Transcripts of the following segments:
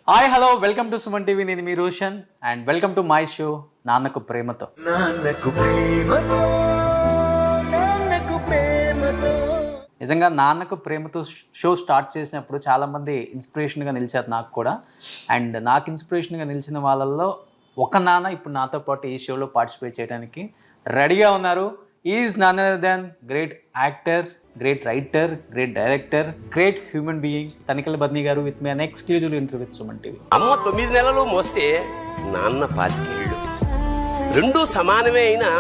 Hi hello welcome to Suman TV. నేను మీ Roshan and welcome to my show Nannaku Prematho. నిజంగా Nannaku Prematho show start చేసినప్పుడు చాలామంది ఇన్స్పిరేషన్గా నిలిచారు నాకు కూడా. అండ్ నాకు ఇన్స్పిరేషన్గా నిలిచిన వాళ్ళల్లో ఒక నాన్న ఇప్పుడు నాతో పాటు ఈ షోలో పార్టిసిపేట్ చేయడానికి రెడీగా ఉన్నారు. Is none other than great actor, great writer, great director, great human being Tanikella బద్ని garu with me an exclusive interview with Suman TV. అమ్మ 9 నెలలు మోస్తే నాన్న 25 ఏళ్ళు, రెండూ సమానమే అయినా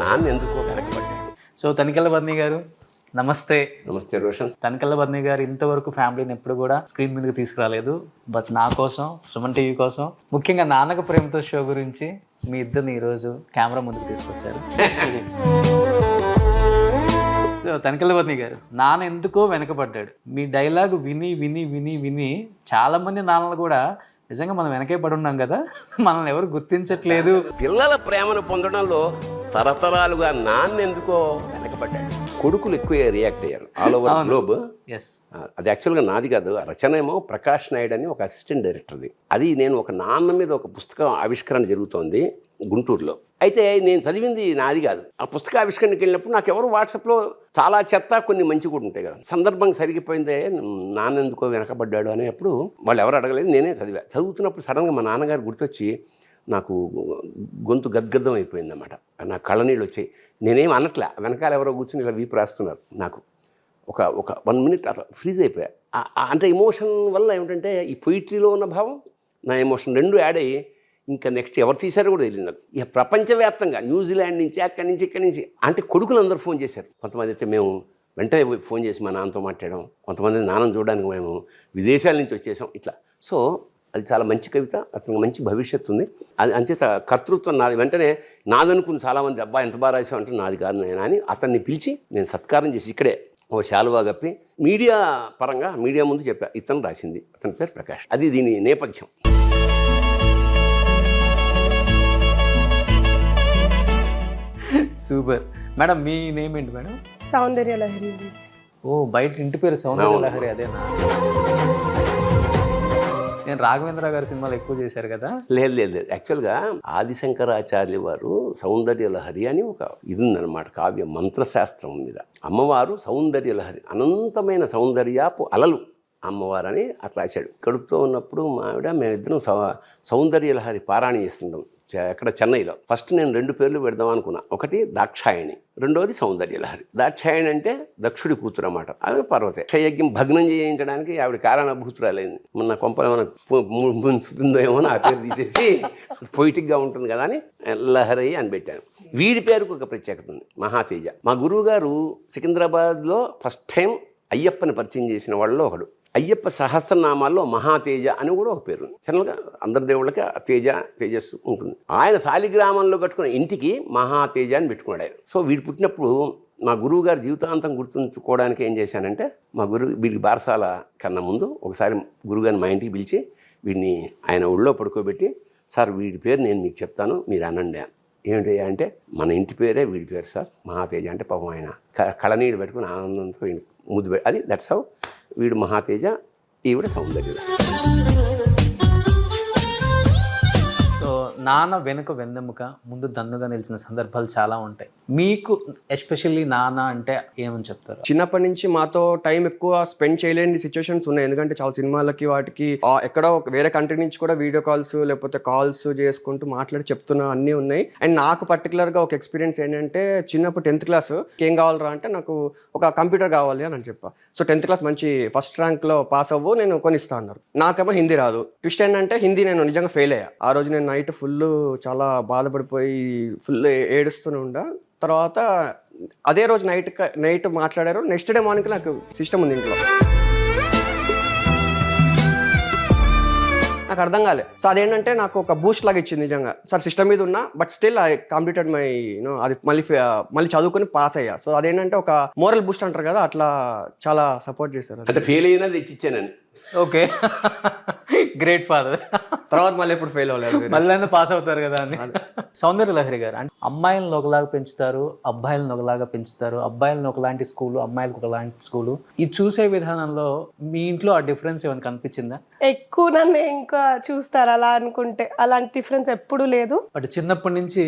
నాన్న ఎందుకో వెనకబడ్డాడు. సో తనికెళ్ళ బద్ని గారు నమస్తే. నమస్తే రోషన్. తనికెళ్ళ బద్ని గారు ఇంతవరకు ఫ్యామిలీని ఎప్పుడు కూడా స్క్రీన్ మీదకి తీసుకురాలేదు. బట్ నా కోసం, సుమన్ టీవీ కోసం, ముఖ్యంగా నాన్నకు ప్రేమతో షో గురించి మీ ఇద్దరిని ఈరోజు కెమెరా ముందుకు తీసుకొచ్చారు. సో తనికెళ్ళ బద్ని గారు, నాన్న ఎందుకో వెనకబడ్డాడు. మీ డైలాగ్ విని విని విని విని చాలా మంది నాన్నలు కూడా నిజంగా మనం వెనకే పడి ఉన్నాం కదా, మనల్ని ఎవరు గుర్తించట్లేదు. పిల్లల ప్రేమను పొందడంలో తరతరాలుగా నాన్న ఎందుకో వెనకబడ్డాడు. కొడుకులు ఎక్కువ రియాక్ట్ అయ్యారు ఆల్ ఓవర్ గ్లోబ్. అది యాక్చువల్గా నాది కాదు, ఆ రచన ఏమో ప్రకాష్ నాయుడు అని ఒక అసిస్టెంట్ డైరెక్టర్ది. అది నేను ఒక నాన్న మీద ఒక పుస్తకం ఆవిష్కరణ జరుగుతోంది గుంటూరులో. అయితే నేను చదివింది నాది కాదు. ఆ పుస్తక ఆవిష్కరణకి వెళ్ళినప్పుడు నాకు ఎవరు వాట్సాప్లో చాలా చెత్త, కొన్ని మంచి కూడా ఉంటాయి కదా. సందర్భం సరిగిపోయిందే నాన్న ఎందుకో వెనకబడ్డాడు అనేప్పుడు వాళ్ళు ఎవరు అడగలేదు, నేనే చదువుతున్నప్పుడు సడన్గా మా నాన్నగారు గుర్తొచ్చి నాకు గొంతు గద్గద్దం అయిపోయింది అన్నమాట. నా కళ్ళనీళ్ళు వచ్చాయి. నేనేం అనట్లే, వెనకాల ఎవరో కూర్చొని ఇలా వీపు రాస్తున్నారు. నాకు ఒక 1 మినిట్ అట్లా ఫ్రీజ్ అయిపోయా. అంటే ఎమోషన్ వల్ల ఏమిటంటే ఈ పొయిట్రీలో ఉన్న భావం, నా ఎమోషన్ రెండు యాడ్ అయ్యి ఇంకా నెక్స్ట్ ఎవరు తీశారో కూడా తెలియదు నాకు. ఇక ప్రపంచవ్యాప్తంగా న్యూజిలాండ్ నుంచి, అక్కడి నుంచి, ఇక్కడి నుంచి, అంటే కొడుకులు అందరూ ఫోన్ చేశారు. కొంతమంది అయితే మేము వెంటనే ఫోన్ చేసి మా నాన్నతో మాట్లాడడం, కొంతమంది నాన్నను చూడడానికి మేము విదేశాల నుంచి వచ్చేసాం ఇట్లా. సో అది చాలా మంచి కవిత, అతనికి మంచి భవిష్యత్తు ఉంది. అది అంచేత కర్తృత్వం నాది. వెంటనే నాదనుకుని చాలామంది అబ్బాయి ఎంత బాగా రాసావంటే నాది కాదు నేను అని అతన్ని పిలిచి నేను సత్కారం చేసి ఇక్కడే ఓ శాలువా కప్పి మీడియా పరంగా మీడియా ముందు చెప్పా, ఇతను రాసింది, అతని పేరు ప్రకాష్. అది దీని నేపథ్యం. Super madam. మీ నేమ్ ఏంటి మేడం? సౌందర్య లహరి. ఓ, బయట ఇంటి పేరు సౌందర్య లహరి అదేనా? నేను రాఘవేంద్ర గారి సినిమాలు ఎక్కువ చేశారు కదా. లేదు, యాక్చువల్గా ఆదిశంకరాచార్య వారు సౌందర్య లహరి అని ఒక ఇది ఉందన్నమాట, కావ్య మంత్రశాస్త్రం మీద. అమ్మవారు సౌందర్య లహరి, అనంతమైన సౌందర్యాపు అలలు అమ్మవారు అని అట్లా రాశాడు. కడుపుతో ఉన్నప్పుడు మా ఆవిడ మేమిద్దరం సౌందర్య లహరి పారాయణ చేస్తుంటాం ఎక్కడ చెన్నైలో. ఫస్ట్ నేను 2 పేర్లు పెడదాం అనుకున్నా. ఒకటి దాక్షాయణి, రెండోది సౌందర్య లహరి. దాక్షాయణి అంటే దక్షుడి కూతురు అన్నమాట. ఆవిడ పార్వతే. క్షయజ్ఞం భగ్నం చేయించడానికి ఆవిడ కారణభూతురాలైంది. మొన్న కొంప ఏమైనా ముంచుతుందో ఏమో ఆ పేరు తీసేసి పొయిటిక్గా ఉంటుంది కదా అని లహరి అని పెట్టాను. వీడి పేరుకు ఒక ప్రత్యేకత ఉంది, మహాతేజ. మా గురువు గారు సికింద్రాబాద్లో ఫస్ట్ టైం అయ్యప్పని పరిచయం చేసిన వాళ్ళలో ఒకడు. అయ్యప్ప సహస్రనామాల్లో మహాతేజ అని కూడా ఒక పేరు. జనరల్గా అందరి దేవుళ్ళకి తేజస్సు ఉంటుంది. ఆయన శాలిగ్రామంలో కట్టుకున్న ఇంటికి మహాతేజ అని పెట్టుకున్నాడు ఆయన. సో వీడు పుట్టినప్పుడు మా గురువు గారు జీవితాంతం గుర్తుంచుకోవడానికి ఏం చేశానంటే, మా వీడికి బారసాల కన్నా ముందు ఒకసారి గురువుగారిని మా ఇంటికి పిలిచి వీడిని ఆయన ఒళ్ళో పడుకోబెట్టి, సార్ వీడి పేరు నేను మీకు చెప్తాను, మీరు అనండి. ఏమిటి అంటే, మన ఇంటి పేరే వీడి పేరు సార్, మహాతేజ. అంటే పాపం ఆయన కళనీళ్ళు పెట్టుకుని ఆనందంతో ముద్దు అది దట్స్ హౌ వీడు మహాతేజ, ఈవిడ సౌందర్య. సో నాన్న వెనుక వెన్నెముక, ముందు దన్నుగా నిలిచిన సందర్భాలు చాలా ఉంటాయి. మీకు ఎస్పెషల్లీ నాన్న అంటే ఏమని చెప్తారు? చిన్నప్పటి నుంచి మాతో టైం ఎక్కువ స్పెండ్ చేయలేని సిచ్యువేషన్స్ ఉన్నాయి. ఎందుకంటే చాలా సినిమాలకి వాటికి ఎక్కడో వేరే కంట్రీ నుంచి కూడా వీడియో కాల్స్ లేకపోతే కాల్స్ చేసుకుంటూ మాట్లాడి చెప్తున్నా అన్నీ ఉన్నాయి. అండ్ నాకు పర్టికులర్గా ఒక ఎక్స్పీరియన్స్ ఏంటంటే, చిన్నప్పుడు 10th క్లాస్ ఏం కావాలరా అంటే నాకు ఒక కంప్యూటర్ కావాలి అని చెప్పా. సో 10th క్లాస్ మంచి ఫస్ట్ ర్యాంక్లో పాస్ అవ్వు, నేను కొనిస్తా అన్నారు. నాకేమో హిందీ రాదు. ట్విస్ట్ ఏంటంటే హిందీ నేను నిజంగా ఫెయిల్ అయ్యా. ఆ రోజు నేను నైట్ ఫుల్ చాలా బాధపడిపోయి ఫుల్ ఏడుస్తూనే ఉండా. తర్వాత అదే రోజు నైట్ మాట్లాడారు. నెక్స్ట్ డే మార్నింగ్ నాకు సిస్టమ్ ఉంది ఇంట్లో. నాకు అర్థం కాలే. సో అదేంటంటే నాకు ఒక బూస్ట్ లాగా ఇచ్చింది నిజంగా. సార్ సిస్టమ్ మీద ఉన్నా but still I completed my అది మళ్ళీ చదువుకొని పాస్ అయ్యా. సో అదేంటంటే ఒక మోరల్ బూస్ట్ అంటారు కదా, అట్లా చాలా సపోర్ట్ చేశారు. అంటే ఫెయిల్ అయినా తెచ్చిచ్చానని. Okay, great father. తర్వాత మళ్ళీ ఎప్పుడు ఫెయిల్ అవ్వలేదు. మళ్ళీ పాస్ అవుతారు కదా అని. సౌందర్య లహరి గారు అంటే అమ్మాయిలను ఒకలాగా పెంచుతారు, అబ్బాయిలను ఒకలాగా పెంచుతారు, అబ్బాయిలను ఒకలాంటి స్కూలు, అమ్మాయిలకు ఒకలాంటి స్కూలు. ఇది చూసే విధానంలో మీ ఇంట్లో ఆ డిఫరెన్స్ ఏమైనా కనిపించిందా? ఎక్కువ నన్ను ఇంకా చూస్తారు అలా అనుకుంటే. అలాంటి డిఫరెన్స్ ఎప్పుడూ లేదు. బట్ చిన్నప్పటి నుంచి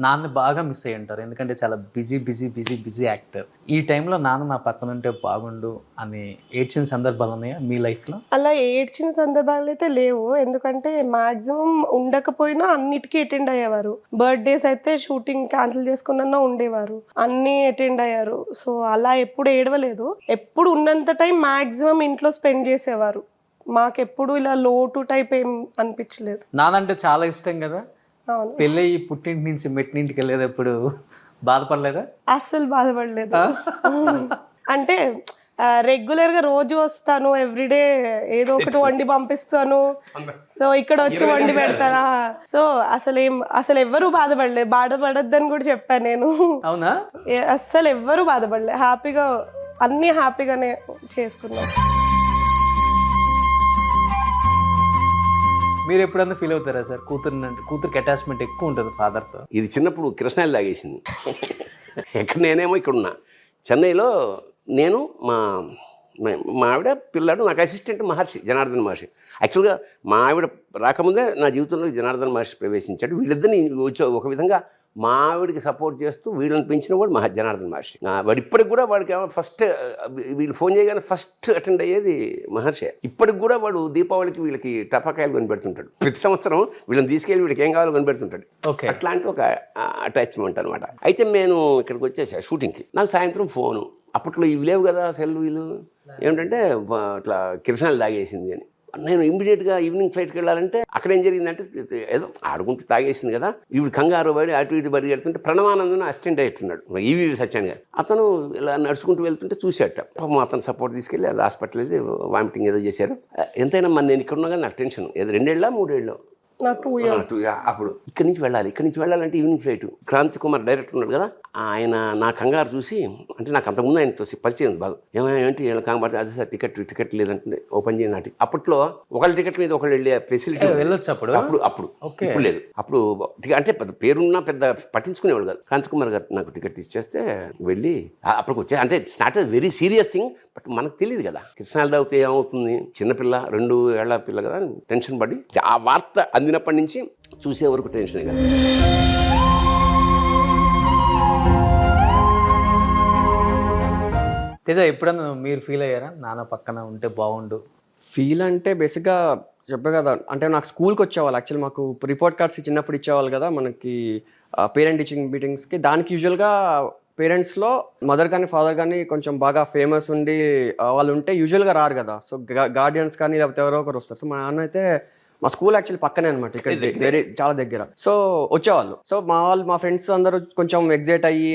నాన్న బాగా మిస్ అయ్యి ఉంటారు, ఎందుకంటే చాలా బిజీ యాక్టర్. ఈ టైంలో నాన్న నా పక్కన ఉంటే బాగుండు అని ఏడ్చిన సందర్భాలు ఉన్నాయా మీ లైఫ్లో? అలా ఏడ్చిన సందర్భాలు అయితే లేవు, ఎందుకంటే మాక్సిమం ఉండకపోయినా అన్నిటికీ అటెండ్ అయ్యేవారు. బర్త్డేస్ అయితే షూటింగ్ క్యాన్సిల్ చేసుకున్నా ఉండేవారు, అన్నీ అటెండ్ అయ్యారు. సో అలా ఎప్పుడు ఏడవలేదు. ఎప్పుడు ఉన్నంత టైం మాక్సిమం ఇంట్లో స్పెండ్ చేసేవారు. మాకెప్పుడు ఇలా లోటు టైప్ ఏం అనిపించలేదు. నాన్న అంటే చాలా ఇష్టం కదా. అవును. పెళ్ళయి పుట్టింటి నుంచి మెట్టింటికి వెళ్ళేటప్పుడు బాధపడలేదా? అస్సలు బాధపడలేదు. అంటే రెగ్యులర్ గా రోజు వస్తాను, ఎవ్రీడే ఏదో ఒకటి వండి పంపిస్తాను. సో ఇక్కడ వచ్చి వండి పెడతారా. సో అసలు ఎవ్వరూ బాధపడద్దని కూడా చెప్పాను నేను. అవునా? అస్సలు ఎవ్వరూ బాధపడలే, హ్యాపీగా అన్ని హ్యాపీగానే చేసుకున్నాం. మీరు ఎప్పుడన్నా ఫీల్ అవుతారా సార్, కూతురికి అటాచ్మెంట్ ఎక్కువ ఉంటుంది ఫాదర్తో? ఇది చిన్నప్పుడు కృష్ణాయిలు లాగేసింది. నేనేమో ఇక్కడ ఉన్నా చెన్నైలో, నేను మా ఆవిడ పిల్లాడు, నాకు అసిస్టెంట్ మహర్షి, జనార్దన్ మహర్షి. యాక్చువల్గా మా ఆవిడ రాకముందే నా జీవితంలో జనార్దన్ మహర్షి ప్రవేశించాడు. వీళ్ళిద్దరిని ఒక విధంగా మా ఆవిడికి సపోర్ట్ చేస్తూ వీళ్ళని పెంచిన వాడు జనార్దన్ మహర్షి. వాడు ఇప్పటికి కూడా వాడికి ఫస్ట్ వీళ్ళు ఫోన్ చేయగానే ఫస్ట్ అటెండ్ అయ్యేది మహర్షి. ఇప్పటికి కూడా వాడు దీపావళికి వీళ్ళకి టపాకాయలు కొనిపెడుతుంటాడు. ప్రతి సంవత్సరం వీళ్ళని తీసుకెళ్ళి వీళ్ళకి ఏం కావాలో కొనిపెడుతుంటాడు. అట్లాంటి ఒక అటాచ్మెంట్ అనమాట. అయితే నేను ఇక్కడికి వచ్చేసా షూటింగ్కి. నాకు సాయంత్రం ఫోను. అప్పట్లో ఇవి లేవు కదా సెల్, వీళ్ళు ఏమిటంటే అట్లా కిరసనాలు తాగేసింది అని. నేను ఇమ్మీడియట్గా ఈవినింగ్ ఫ్లైట్కి వెళ్ళాలంటే అక్కడ ఏం జరిగిందంటే, ఏదో ఆడుకుంటూ తాగేసింది కదా, ఇవి కంగారు పడి అటు ఇటు పరిగెడుతుంటే ప్రణవానందన్ అసిస్టెంట్ డైరెక్టర్ ఈవీ సత్యాన్ గారు, అతను ఇలా నడుచుకుంటూ వెళ్తుంటే చూసేట. పాపం అతను సపోర్ట్ తీసుకెళ్ళి అది హాస్పిటల్ అయితే వామిటింగ్ ఏదో చేశారు. ఎంతైనా నేను ఇక్కడ ఉన్నా కానీ నాకు టెన్షన్. ఏదో 2 ఏళ్ళ 3 ఏళ్ళు అప్పుడు ఇక్కడి నుంచి వెళ్ళాలంటే evening flight. Kranthi Kumar director ఉన్నాడు కదా, ఆయన నా కంగారు చూసి, అంటే నాకు అంతకుముందు ఆయనతో పరిచయం బాగా, ఏంటి కంగారు, అదే సార్ టికెట్ లేదంటే ఓపెన్ చేయని నాటి. అప్పట్లో ఒకళ్ళ టికెట్ మీద ఒకళ్ళు వెళ్ళే ఫెసిలిటీ వెళ్ళొచ్చు. అప్పుడు ఇప్పుడు లేదు. అప్పుడు అంటే పేరున్నా పెద్ద పట్టించుకునేవాడు కాదు. క్రాంతి కుమార్ గారు నాకు టికెట్ ఇచ్చేస్తే వెళ్ళి అప్పటికి వచ్చే, అంటే start very serious thing. But మనకు తెలియదు కదా కృష్ణాలు తాగితే ఏమవుతుంది, చిన్నపిల్ల 2 ఏళ్ల పిల్ల కదా, టెన్షన్ పడి ఆ వార్త అందినప్పటి నుంచి చూసే వరకు టెన్షన్ కదా. తేజ, ఎప్పుడన్నా మీరు ఫీల్ అయ్యారా నాన్న పక్కన ఉంటే బాగుండు? ఫీల్ అంటే బేసిక్గా చెప్పే కదా, అంటే నాకు స్కూల్కి వచ్చేవాళ్ళు. యాక్చువల్లీ మాకు రిపోర్ట్ కార్డ్స్ చిన్నప్పుడు ఇచ్చేవాళ్ళు కదా మనకి పేరెంట్ టీచింగ్ మీటింగ్స్కి. దానికి యూజువల్గా పేరెంట్స్లో మదర్ కానీ ఫాదర్ కానీ కొంచెం బాగా ఫేమస్ ఉండి వాళ్ళు ఉంటే యూజువల్గా రారు కదా. సో గార్డియన్స్ కానీ లేకపోతే ఎవరో ఒకరు వస్తారు. సో మా నాన్న అయితే, మా స్కూల్ యాక్చువల్లీ పక్కనే అనమాట, ఇక్కడ వెరీ చాలా దగ్గర. సో వచ్చేవాళ్ళు. సో మా ఫ్రెండ్స్ అందరూ కొంచెం ఎగ్జైట్ అయ్యి,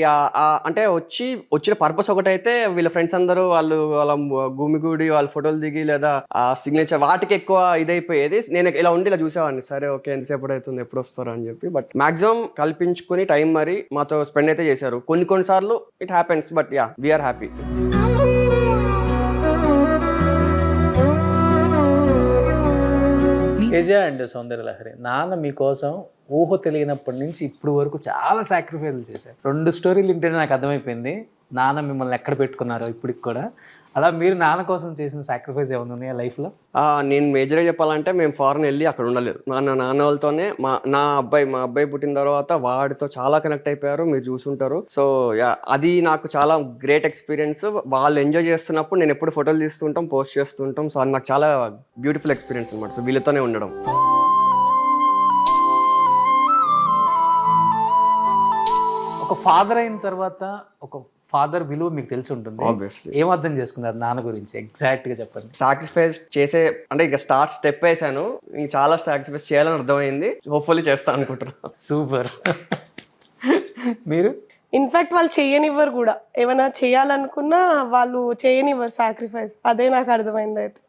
అంటే వచ్చిన పర్పస్ ఒకటైతే వీళ్ళ ఫ్రెండ్స్ అందరూ వాళ్ళ గుమిగూడి వాళ్ళ ఫోటోలు దిగి లేదా ఆ సిగ్నేచర్ వాటికి ఎక్కువ ఇదైపోయేది. నేను ఇలా ఉండి ఇలా చూసేవాడిని, సరే ఓకే ఎంతసేపు అవుతుంది, ఎప్పుడు వస్తారు అని చెప్పి. బట్ మాక్సిమం కల్పించుకుని టైం మరి మాతో స్పెండ్ అయితే చేశారు. కొన్నిసార్లు it happens, but ya we're happy. Teja and Soundarya Lahari, నాన్న మీకోసం ఊహ తెలియనప్పటి నుంచి ఇప్పుడు వరకు చాలా సాక్రిఫైస్లు చేశారు. 2 స్టోరీలు వింటేనే నాకు అర్థమైపోయింది నాన్న మిమ్మల్ని ఎక్కడ పెట్టుకున్నారో ఇప్పటికి కూడా. అలా మీరు నాన్న కోసం చేసిన సాక్రిఫైస్ ఏమైనా ఉన్నాయా లైఫ్లో? నేను మేజర్గా చెప్పాలంటే, మేము ఫారెన్ వెళ్ళి అక్కడ ఉండలేదు. నాన్న వాళ్ళతోనే మా అబ్బాయి పుట్టిన తర్వాత వాడితో చాలా కనెక్ట్ అయిపోయారు, మీరు చూసుంటారు. సో అది నాకు చాలా గ్రేట్ ఎక్స్పీరియన్స్. వాళ్ళు ఎంజాయ్ చేస్తున్నప్పుడు నేను ఎప్పుడు ఫోటోలు తీస్తుంటాం, పోస్ట్ చేస్తుంటాం. సో అది నాకు చాలా బ్యూటిఫుల్ ఎక్స్పీరియన్స్ అనమాట. సో వీళ్ళతోనే ఉండడం. ఒక ఫాదర్ అయిన తర్వాత ఒక ఫాదర్ విలువ మీకు తెలిసి ఉంటుంది. ఆబ్వియస్లీ. ఏం అర్థం చేసుకున్నారు నాన్న గురించి ఎగ్జాక్ట్గా చెప్పండి. సాక్రిఫైస్ చేసే, అంటే ఇక స్టెప్ వేసాను, ఇంక చాలా సాక్రిఫైస్ చేయాలని అర్థమైంది. హోప్ఫుల్లీ చేస్తాను అనుకుంటున్నాను. సూపర్. మీరు? ఇన్ఫాక్ట్ వాళ్ళు చేయనివ్వరు కూడా, ఏమైనా చేయాలనుకున్నా వాళ్ళు చేయనివ్వరు సాక్రిఫైస్. అదే నాకు అర్థమైంది. అయితే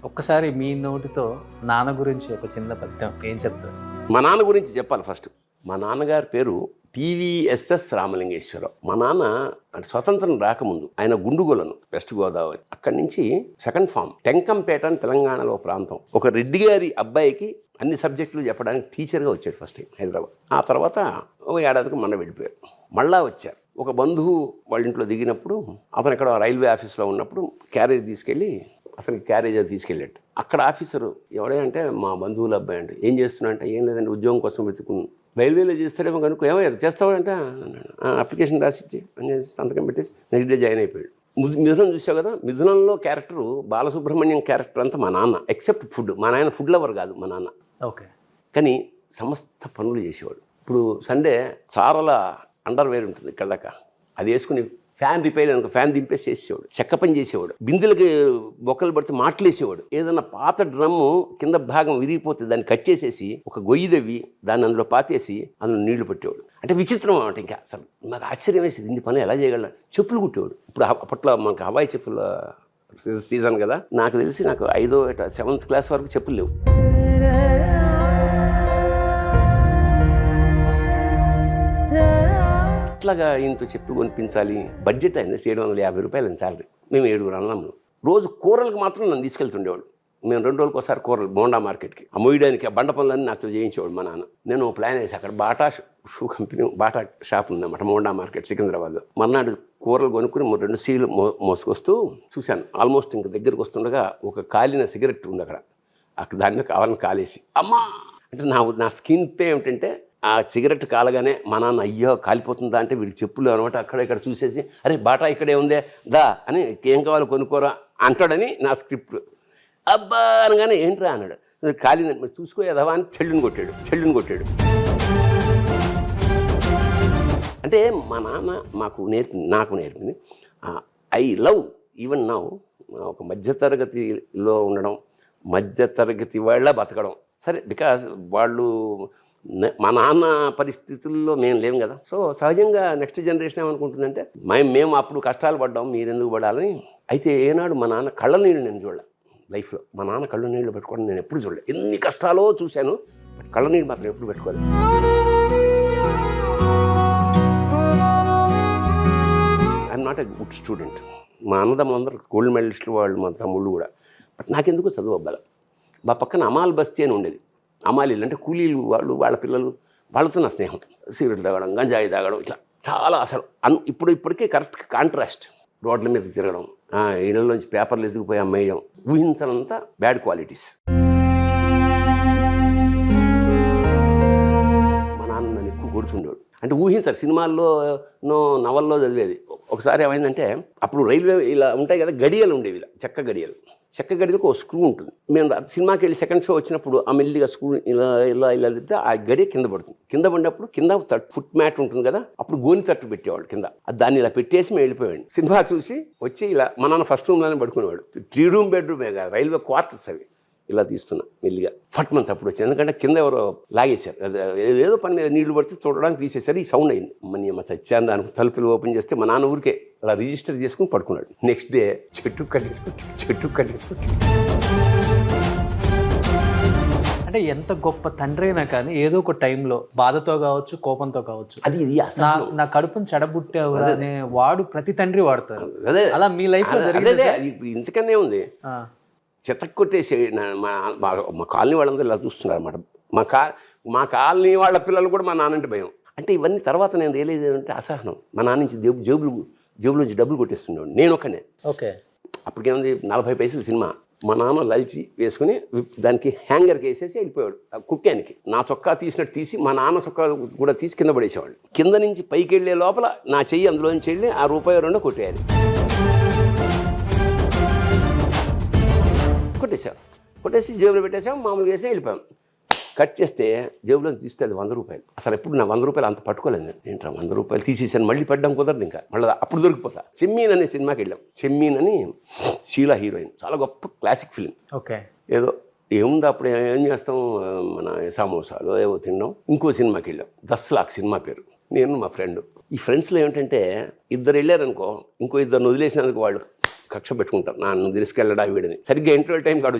ఒక్కసారి మీ నోటితో నాన్న గురించి ఒక చిన్న పద్యం ఏం చెప్తారు? మా నాన్న గురించి చెప్పాలి ఫస్ట్. మా నాన్నగారి పేరు TVSS రామలింగేశ్వరరావు. మా నాన్న అంటే స్వతంత్రం రాకముందు ఆయన గుండుగోలను, వెస్ట్ గోదావరి, అక్కడి నుంచి సెకండ్ ఫామ్ టెంకంపేట అని తెలంగాణలో ప్రాంతం. ఒక రెడ్డి గారి అబ్బాయికి అన్ని సబ్జెక్టులు చెప్పడానికి టీచర్గా వచ్చాడు ఫస్ట్ టైం హైదరాబాద్. ఆ తర్వాత ఒక ఏడాదికి మొన్న వెళ్ళిపోయారు. మళ్ళా వచ్చారు. ఒక బంధువు వాళ్ళ ఇంట్లో దిగినప్పుడు అతను ఇక్కడ రైల్వే ఆఫీస్లో ఉన్నప్పుడు క్యారేజ్ తీసుకెళ్ళి అతనికి క్యారేజ్ అది తీసుకెళ్ళాడు. అక్కడ ఆఫీసరు ఎవడే అంటే మా బంధువుల అబ్బాయి అంటే ఏం చేస్తున్నా అంటే ఏం లేదండి ఉద్యోగం కోసం వెతుకున్నాను. రైల్వేలో చేస్తాడేమో కనుక ఏమయ్యారు చేస్తావాడంటే అప్లికేషన్ రాసిచ్చి అని సంతకం పెట్టేసి నెక్స్ట్ డే జాయిన్ అయిపోయాడు. మిథునం చూసావు కదా, మిథునంలో క్యారెక్టరు బాలసుబ్రహ్మణ్యం క్యారెక్టర్ అంతా మా నాన్న, ఎక్సెప్ట్ ఫుడ్. మా నాయన ఫుడ్ లవర్ కాదు మా నాన్న. ఓకే. కానీ సమస్త పనులు చేసేవాడు. ఇప్పుడు సండే చారల అండర్వేర్ ఉంటుంది ఇక్కడ దాకా, అది వేసుకుని ఫ్యాన్ రిపేర్ అనుకో ఫ్యాన్ దింపేసి చేసేవాడు. చెక్క పని చేసేవాడు. బిందెలకి బొక్కలు పడితే మాటలేసేవాడు. ఏదన్నా పాత డ్రమ్ము కింద భాగం విరిగిపోతే దాన్ని కట్ చేసేసి ఒక గొయ్యి దవ్వి దాన్ని అందులో పాతేసి అందులో నీళ్లు పెట్టేవాడు. అంటే విచిత్రం అన్నమాట. ఇంకా అసలు మాకు ఆశ్చర్యం వేసేది, ఇన్ని పని ఎలా చేయగల. చెప్పులు కుట్టేవాడు. ఇప్పుడు అప్పట్లో మనకు హవాయి చెప్పుల సీజన్ కదా, నాకు తెలిసి నాకు 5వ 7th క్లాస్ వరకు చెప్పులు లేవు. అట్లాగా ఇంత చెప్పులు కొనిపించాలి. బడ్జెట్ అయింది 750 రూపాయలు శాలరీ. మేము 7 అన్నాము. రోజు కూరలకు మాత్రం నన్ను తీసుకెళ్తుండేవాడు. మేము 2 రోజులకు ఒకసారి కూరలు బోండా మార్కెట్కి మొయ్యడానికి ఆ బండ పనులన్నీ నాతో చేయించేవాడు మా నాన్న. నేను ప్లాన్ వేసి అక్కడ Bata shoe company Bata shop ఉందన్నమాట బోండా మార్కెట్ సికింద్రాబాద్లో. మర్నాడు కూరలు కొనుక్కుని 2 సీలు మోసుకొస్తూ చూశాను. ఆల్మోస్ట్ ఇంక దగ్గరికి వస్తుండగా ఒక కాలిన సిగరెట్ ఉంది అక్కడ. దాని మీద కావాలని కాలేసి అమ్మా అంటే నా స్కిన్ పే ఏమిటంటే ఆ సిగరెట్ కాలగానే మా నాన్న అయ్యో కాలిపోతుందా అంటే వీడికి చెప్పులు అనమాట. అక్కడ ఇక్కడ చూసేసి అరే బాటా ఇక్కడే ఉందే దా అని ఏం కావాలో కొనుక్కోరా అంటాడని నా స్క్రిప్ట్. అబ్బా అనగానే ఏంట్రా అన్నాడు. కాలిందని మరి చూసుకోయేదవా అని చెల్లుని కొట్టాడు. అంటే మా నాన్న నాకు నేర్పింది ఐ లవ్ ఈవెన్ నౌ ఒక మధ్యతరగతిలో ఉండడం, మధ్యతరగతి వాళ్ళ బతకడం. సరే బికాజ్ వాళ్ళు మా నాన్న పరిస్థితుల్లో మేము లేము కదా. సో సహజంగా నెక్స్ట్ జనరేషన్ ఏమనుకుంటుందంటే మేము అప్పుడు కష్టాలు పడ్డాం మీరెందుకు పడాలని. అయితే ఏనాడు మా నాన్న కళ్ళ నీళ్ళు నేను చూడలే లైఫ్లో. మా నాన్న కళ్ళ నీళ్ళు పెట్టుకోవడం నేను ఎప్పుడు చూడలే. ఎన్ని కష్టాలో చూశాను, బట్ కళ్ళ నీళ్ళు మాత్రం ఎప్పుడు పెట్టుకోలేదు. I'm not a good student. మా అన్నదమ్ములందరూ గోల్డ్ మెడలిస్టులు వాళ్ళు, మా తమ్ముళ్ళు కూడా. బట్ నాకెందుకు చదువు అవ్వాలి. మా పక్కన అమాల్ బస్తీ అని ఉండేది. అమాలీలు అంటే కూలీలు వాళ్ళు, వాళ్ళ పిల్లలు, వాళ్ళతో నా స్నేహం. సిగరెట్ తాగడం, గంజాయి తాగడం, ఇట్లా చాలా అసలు ఇప్పటికే కరెక్ట్ కాంట్రాస్ట్. రోడ్ల మీద తిరగడం, ఇళ్ళలోంచి పేపర్లు ఎదిగిపోయి అమ్మేయడం, ఊహించనంత బ్యాడ్ క్వాలిటీస్. మా నాన్న నన్ను ఎక్కువ కొడుతుండేవాడు. అంటే ఊహించారు. సినిమాల్లో నవల్లో చదివేది. ఒకసారి ఏమైందంటే అప్పుడు రైల్వే ఇలా ఉంటాయి కదా, గడియలు ఉండేవి, ఇలా చెక్క గడియలకు ఒక స్క్రూ ఉంటుంది. మేము సినిమాకి వెళ్ళి సెకండ్ షో వచ్చినప్పుడు ఆ మెల్లిగా స్క్రూ ఇలా తిప్పితే ఆ గడియ కింద పడుతుంది. కింద పడినప్పుడు కింద ఫుట్ మ్యాట్ ఉంటుంది కదా, అప్పుడు గోని తట్టు పెట్టేవాడు కింద. దాన్ని ఇలా పెట్టేసి మేము వెళ్ళిపోయాడు. సినిమా చూసి వచ్చి ఇలా మా నాన్న ఫస్ట్ రూమ్లోనే పడుకునేవాడు. 3 రూమ్ బెడ్రూమే కదా, రైల్వే క్వార్టర్స్ అవి. ఇలా తీస్తున్నా మెల్లిగా ఫట్ మంత్స్ అప్పుడు వచ్చింది. ఎందుకంటే కింద ఎవరో లాగేశారు, ఏదో పని మీద నీళ్లు పడితే చూడడానికి తీసేశారు. ఈ సౌండ్ అయింది. మా చచ్చాను దానికి తలుపులు ఓపెన్ చేస్తే మా నాన్న ఊరికే అలా రిజిస్టర్ చేసుకుని పడుకున్నాడు. నెక్స్ట్ డే చెట్టు కట్టేసి అంటే ఎంత గొప్ప తండ్రి అయినా కానీ ఏదో ఒక టైంలో బాధతో కావచ్చు, కోపంతో కావచ్చు, అది ఇది నా కడుపుని చెడబుట్టావు అనే వాడు ప్రతి తండ్రి వాడతారు. అలా మీ లైఫ్ లో జరిగింది. ఇంతకనే ఉంది. చెత్త కొట్టేసి మా కాలనీ వాళ్ళందరూ ఇలా చూస్తున్నారు అన్నమాట. మా కాలనీ వాళ్ళ పిల్లలు కూడా మా నాన్నంటే భయం. అంటే ఇవన్నీ తర్వాత నేను రియలైజ్ అయ్యానంటే అసహనం. మా నాన్న నుంచి జేబులోంచి డబ్బులు కొట్టేస్తున్నాడు నేను ఒకనే. ఓకే. అప్పటికేముంది 40 పైసలు సినిమా. మా నాన్న లల్చి వేసుకుని దానికి హ్యాంగర్కి వేసేసి వెళ్ళిపోయాడు కుక్కానికి. నా చొక్కా తీసినట్టు తీసి మా నాన్న చొక్కా కూడా తీసి కింద పడేసేవాడు. కింద నుంచి పైకి వెళ్ళే లోపల నా చెయ్యి అందులోంచి వెళ్ళి ఆ ₹1 కొట్టేయాలి. కొట్టేసి జేబులో పెట్టేసాం, మామూలుగా వేసి వెళ్ళిపోయాం. కట్ చేస్తే జేబులో తీస్తే అది ₹100. అసలు ఎప్పుడు నా ₹100 అంత పట్టుకోలేదు నేను. ఏంట్రా ₹100 తీసేసాను, మళ్ళీ పెట్టడం కుదరదు ఇంకా. మళ్ళీ అప్పుడు దొరికిపోతా. చెమ్మీన్ అనే సినిమాకి వెళ్ళాం. చెమ్మీన్ అని షీలా హీరోయిన్, చాలా గొప్ప క్లాసిక్ ఫిలిం. ఓకే. ఏదో ఏముంది అప్పుడు ఏం చేస్తాం, మన సమోసాలు ఏవో తిన్నాం. ఇంకో సినిమాకి వెళ్ళాం, 10 లాఖ్ సినిమా పేరు. నేను మా ఫ్రెండ్. ఈ ఫ్రెండ్స్లో ఏమిటంటే 2 వెళ్ళారనుకో, ఇంకో 2 వదిలేసినందుకు వాళ్ళు కక్ష పెట్టుకుంటారు, నన్ను తీసుకెళ్ళడా వీడని. సరిగ్గా ఇంటర్వెల్ టైం కాడు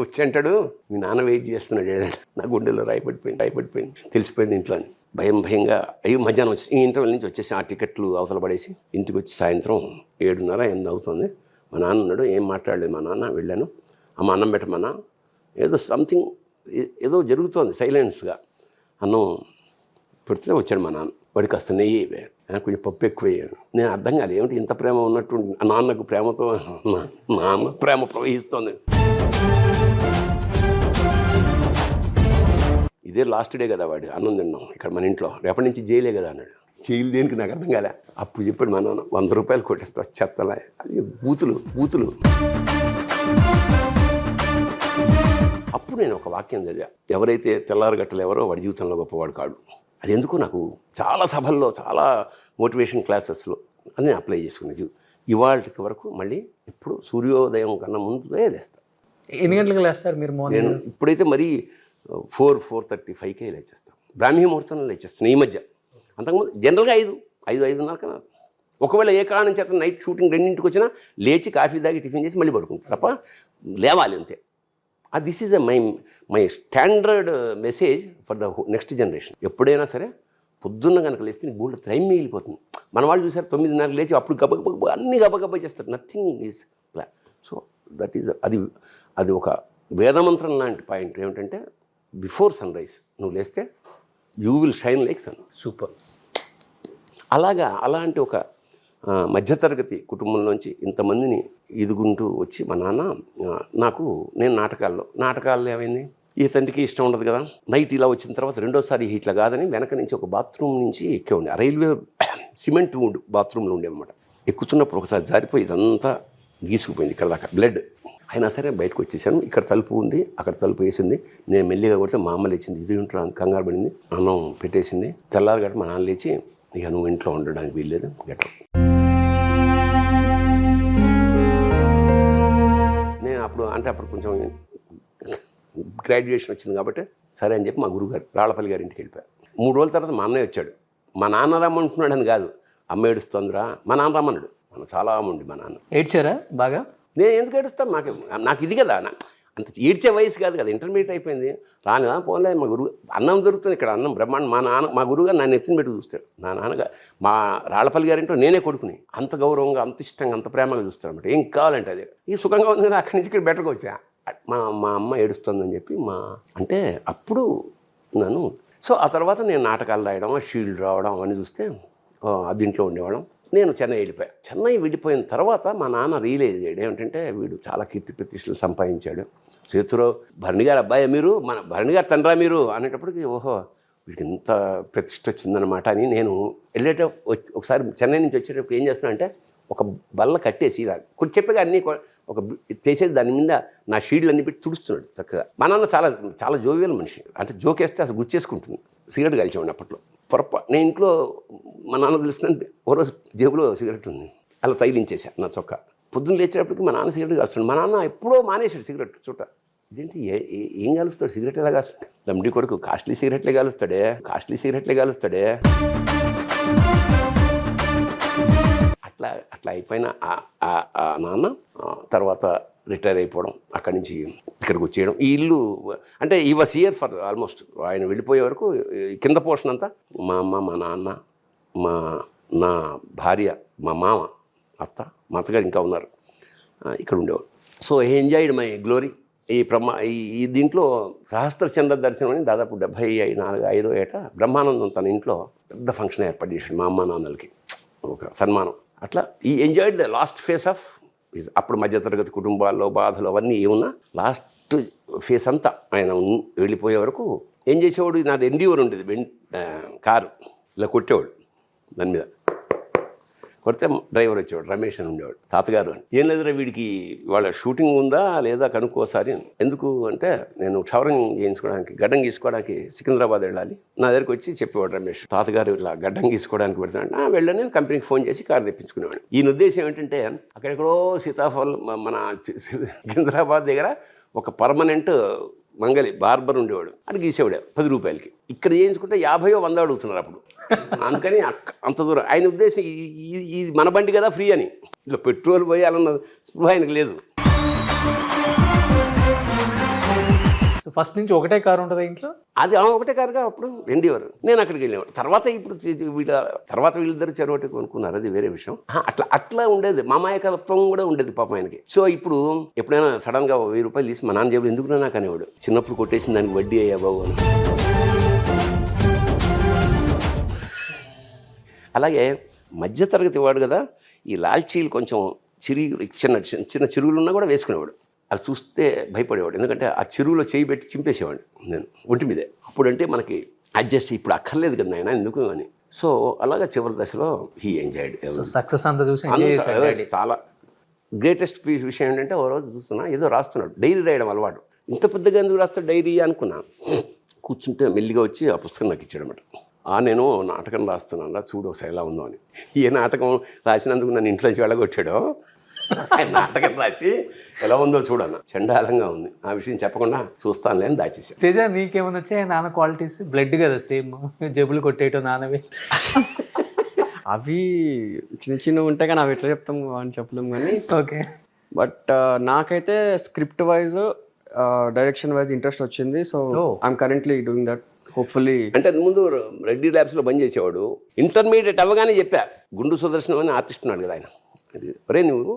వచ్చి అంటాడు, మీ నాన్న వెయిట్ చేస్తున్నాడు. నా గుండెలో రాయపడిపోయింది తెలిసిపోయింది ఇంట్లో అని. భయంగా అయ్యి మధ్యాహ్నం వచ్చి ఈ ఇంటర్వెల్ నుంచి వచ్చేసి ఆ టికెట్లు అవతల పడేసి ఇంటికి వచ్చి సాయంత్రం 7:30 అవుతుంది. మా నాన్న ఉన్నాడు, ఏం మాట్లాడలేదు మా నాన్న. వెళ్ళాను, అమ్మ అన్నం పెట్టమన్నా, ఏదో సంథింగ్ ఏదో జరుగుతోంది సైలెన్స్గా. అన్నం పెడితే వచ్చాడు మా నాన్న. వాడికి కాస్త నెయ్యి కొంచెం పప్పు ఎక్కువ వేయాను. నేను అర్థం కాదు ఏమిటి ఇంత ప్రేమ ఉన్నట్టు నాన్నకు ప్రేమతో నాన్న ప్రేమ ప్రవహిస్తోంది. ఇదే లాస్ట్ డే కదా వాడు అన్నం తిన్నాం ఇక్కడ మన ఇంట్లో, రేపటి నుంచి జైలే కదా అన్నాడు. జైలు దేనికి నాకు అర్థం కాలే. అప్పుడు చెప్పాడు మా నాన్న 100 రూపాయలు కొట్టేస్తా చెత్తలా. అది బూతులు. అప్పుడు నేను ఒక వాక్యం చదివా, ఎవరైతే తెల్లారగట్టలు ఎవరో వాడి జీవితంలో గొప్పవాడు కాడు. అది ఎందుకో నాకు చాలా సభల్లో చాలా మోటివేషన్ క్లాసెస్లో అని అప్లై చేసుకునేది. ఇవాళకి వరకు మళ్ళీ ఇప్పుడు సూర్యోదయం కన్నా ముందే లేస్తాను. ఎన్ని గంటలకు లేస్తారు మీరు మార్నింగ్? నేను ఇప్పుడైతే మరీ 4:35కే లేచేస్తాను. బ్రాహ్మీ ముహూర్తంలో లేచేస్తాను ఈ మధ్య. అంతకుముందు జనరల్గా 5:30 కన్నా. ఒకవేళ ఏ కారణం చేత నైట్ షూటింగ్ 2ంటికి వచ్చినా లేచి కాఫీ తాగి టిఫిన్ చేసి మళ్ళీ పడుకుంటాను తప్ప లేవాలి అంతే. This is my standard message for the next generation. ఎప్పుడైనా సరే పొద్దున్న కనుక లేస్తే బూళ్ళ టైం మిగిలిపోతుంది. మన వాళ్ళు చూసారు 9:30 లేచి అప్పుడు గబగబ అన్నీ గబగబా చేస్తారు. Nothing is plan. So that is అది ఒక వేదమంత్రం లాంటి పాయింట్. ఏమిటంటే బిఫోర్ సన్ రైజ్ నువ్వు లేస్తే you will shine like sun. Super. అలాంటి ఒక మధ్యతరగతి కుటుంబంలోంచి ఇంతమందిని ఎదుగుంటూ వచ్చి మా నాన్న నేను నాటకాల్లో ఏమైంది, ఈ తండ్రికి ఇష్టం ఉండదు కదా. నైట్ ఇలా వచ్చిన తర్వాత రెండోసారి ఇట్లా కాదని వెనక నుంచి ఒక బాత్రూమ్ నుంచి ఎక్కే ఉండే, రైల్వే సిమెంట్ బాత్రూమ్లో ఉండేవన్నమాట. ఎక్కుతున్నప్పుడు ఒకసారి జారిపోయి ఇదంతా గీసుకుపోయింది ఇక్కడ దాకా బ్లడ్. అయినా సరే బయటకు వచ్చేసాను. ఇక్కడ తలుపు ఉంది, అక్కడ తలుపు వేసింది. నేను మెల్లిగా కొడితే మా అమ్మ లేచింది, ఇది ఇంట్లో కంగారు పడింది, అన్నం పెట్టేసింది. తెల్లారగట్ట మా నాన్న లేచి, ఇక నువ్వు ఇంట్లో ఉండడానికి వీల్లేదు గెట్. నేను అప్పుడు కొంచెం గ్రాడ్యుయేషన్ వచ్చింది కాబట్టి సరే అని చెప్పి మా గురుగారు రాళ్ళపల్లి గారి ఇంటికి వెళ్ళిపోయారు. 3 రోజుల తర్వాత మా అన్నయ్య వచ్చాడు. మా నాన్న రమ్మంటున్నాడు అని కాదు, అమ్మ ఏడుస్తుందిరా, మా నాన్న రమ్మన్నాడు. మన చాలా అమ్ముండి మా నాన్న. ఏడ్చారా బాగా? నేను ఎందుకు ఏడుస్తాను, నాకు ఇది కదా, అంత ఏడ్చే వయసు కాదు కదా, ఇంటర్మీడియట్ అయిపోయింది. రానిదా పోలే, మా గురువు అన్నం దొరుకుతుంది ఇక్కడ, అన్నం బ్రహ్మాండం. మా గురువుగారు నన్ను ఎత్తుని పెట్టి చూస్తాడు. నా నాన్నగా మా రాళ్ళపల్లి గారింటో నేనే కొడుకుని అంత గౌరవంగా, అంత ఇష్టంగా, అంత ప్రేమగా చూస్తాడు అనమాట. ఏం కావాలంటే అదే. ఈ సుఖంగా ఉంది కదా, అక్కడి నుంచి ఇక్కడ బెటర్గా వచ్చా. మా అమ్మ ఏడుస్తుందని చెప్పి అంటే అప్పుడు నన్ను. సో ఆ తర్వాత నేను నాటకాలు రాయడం, షీల్డ్ రావడం అవన్నీ చూస్తే దీంట్లో ఉండేవాళ్ళం. నేను చెన్నై వెళ్ళిపోయా. చెన్నై వెళ్ళిపోయిన తర్వాత మా నాన్న రియలైజ్ అయ్యాడు ఏమిటంటే వీడు చాలా కీర్తి ప్రతిష్టలు సంపాదించాడు. చేతిలో భరణి గారు అబ్బాయి మీరు, మన భరణి గారు తండ్రా మీరు అనేటప్పటికి ఓహో వీడికి ఇంత ప్రతిష్ట వచ్చిందనమాట అని నేను ఒకసారి చెన్నై నుంచి వచ్చేటప్పుడు ఏం చేస్తున్నానంటే ఒక బల్ల కట్టేసి కొంచెం చెప్పగా అన్నీ ఒక చేసేది దాని మీద నా షీల్డ్లు అన్నీ పెట్టి తుడుస్తున్నాడు చక్కగా. మా నాన్న చాలా చాలా జోవియల్ మనిషి. అంటే జోకేస్తే అసలు గుచ్చేసుకుంటుంది. సిగరెట్ కలిసేవాడిని అప్పట్లో. నేను ఇంట్లో మా నాన్న తెలుస్తుందంటే ఓ రోజు జేబులో సిగరెట్ ఉంది, అలా తగిలించేసా నా చొక్కా. పొద్దున్న లేచేటప్పటికి మా నాన్న సిగరెట్ కాస్తున్నాడు. మా నాన్న ఎప్పుడో మానేశాడు సిగరెట్. చూట ఇదేంటి ఏం కాలుస్తాడు, సిగరెట్ ఎలా కాస్తాడు, లంబడి కొడుకు కాస్ట్లీ సిగరెట్లే కాలుస్తాడే. అట్లా అయిపోయిన నాన్న తర్వాత రిటైర్ అయిపోవడం, అక్కడి నుంచి ఇక్కడికి వచ్చేయడం. ఈ ఇల్లు అంటే ఈ వాస్ హియర్ ఫర్ ఆల్మోస్ట్ ఆయన వెళ్ళిపోయే వరకు కింద పోర్షన్ అంతా మా అమ్మ, మా నాన్న, నా భార్య, మా మామ, అత్త, మా అత్తగారు ఇంకా ఉన్నారు, ఇక్కడ ఉండేవారు. So he enjoyed my glory. ఈ దీంట్లో సహస్ర చంద్ర దర్శనం అని దాదాపు 74-75 ఏట బ్రహ్మానందం తన ఇంట్లో పెద్ద ఫంక్షన్ ఏర్పాటు చేశాడు మా అమ్మ నాన్నలకి, ఒక సన్మానం. అట్లా ఈ enjoyed the last face of అప్పుడు మధ్యతరగతి కుటుంబాల్లో బాధలు అవన్నీ ఏమున్నా లాస్ట్ ఫేస్ అంతా ఆయన వెళ్ళిపోయే వరకు ఏం చేసేవాడు. నాది ఎండివర్ ఉండేది కారు, ఇలా కొట్టేవాడు, దాని మీద కొడితే డ్రైవర్ వచ్చేవాడు, రమేష్ అని ఉండేవాడు. తాతగారు అని, ఏం లేదురా వీడికి వాళ్ళ షూటింగ్ ఉందా లేదా కనుక్కోసారి. ఎందుకు అంటే నేను క్షవరం చేయించుకోవడానికి, గడ్డం గీసుకోవడానికి సికింద్రాబాద్ వెళ్ళాలి. నా దగ్గరికి వచ్చి చెప్పేవాడు రమేష్, తాతగారు ఇట్లా గడ్డం గీసుకోవడానికి పెడతాడు. వెళ్ళాను, నేను కంపెనీకి ఫోన్ చేసి కారు తెప్పించుకునేవాడు. ఈయన ఉద్దేశం ఏంటంటే అక్కడెక్కడో సీతాఫలం మన సికింద్రాబాద్ దగ్గర ఒక పర్మనెంట్ మంగలి బార్బర్ ఉండేవాడు, అది గీసేవాడు 10 రూపాయలకి. ఇక్కడ చేయించుకుంటే 50-100 అడుగుతున్నారు అప్పుడు. అందుకని అంత దూరం. ఆయన ఉద్దేశం ఇది మన బండి కదా ఫ్రీ అని, ఇలా పెట్రోల్ పోయాలన్న స్పృహ ఆయనకు లేదు. సో ఫస్ట్ నుంచి ఒకటే కారు ఉంటుందా ఇంట్లో? అది ఒకటే కారుగా అప్పుడు రెండేవారు, నేను అక్కడికి వెళ్ళేవాడు. తర్వాత ఇప్పుడు వీళ్ళిద్దరు చెరొకటి కొనుక్కున్నారు, అది వేరే విషయం. అట్లా ఉండేది, మామాయకత్వం కూడా ఉండేది పాపం ఆయనకి. సో ఇప్పుడు ఎప్పుడైనా సడన్గా 1000 రూపాయలు తీసి మా నాన్న జేబులో ఎందుకున్నా నాకు అనేవాడు, చిన్నప్పుడు కొట్టేసిన దానికి వడ్డీ అయ్యా బాబు అని. అలాగే మధ్యతరగతి వాడు కదా, ఈ లాల్చీలు కొంచెం చిన్న చిన్న చిరుగులు ఉన్నా కూడా వేసుకునేవాడు. అది చూస్తే భయపడేవాడు, ఎందుకంటే ఆ చెరువులో చేయి పెట్టి చింపేసేవాడు నేను ఒంటి మీదే. అప్పుడంటే మనకి అడ్జస్ట్, ఇప్పుడు అక్కర్లేదు కదా ఆయన ఎందుకు అని. సో అలాగా చివరి దశలో హీ ఎంజాయ్డ్. సక్సెస్ అంతా చూసి చాలా గ్రేటెస్ట్ విషయం ఏంటంటే, ఓ రోజు చూస్తున్నా ఏదో రాస్తున్నాడు, డైరీ రాయడం అలవాటు. ఇంత పెద్దగా ఎందుకు రాస్తాడు డైరీ అనుకున్నా. కూర్చుంటే మెల్లిగా వచ్చి ఆ పుస్తకం నాకు ఇచ్చాడనమాట. నేను నాటకం రాస్తున్నాను, చూడు ఒకసారి ఎలా ఉందో అని. ఏ నాటకం రాసినందుకు నన్ను ఇంట్లోంచి వెళ్ళగొట్టాడో, నాటకం రాసి ఎలా ఉందో చూడన్న, చండాలంగా ఉంది. ఆ విషయం చెప్పకుండా చూస్తానులే అని దాచేసాను. తేజ, నీకేమైనా వచ్చాయి నాన్న క్వాలిటీస్? బ్లడ్ కదా సేమ్, జబ్బులు కొట్టేయటం నాన్నవి. అవి చిన్న చిన్నవి ఉంటాయి కానీ అవి ఎట్లా చెప్తాము అని చెప్పలేము కానీ. ఓకే. బట్ నాకైతే script wise direction wise interest వచ్చింది. So I'm currently doing that. Hopefully. అంటే ముందు రెడ్డి ల్యాబ్స్లో బంద్ చేసేవాడు. ఇంటర్మీడియట్ అవ్వగానే చెప్పా, గుండు సుదర్శనం అని ఆర్టిస్ట్ ఉన్నాడు కదా ఆయన, అది ఒరే నువ్వు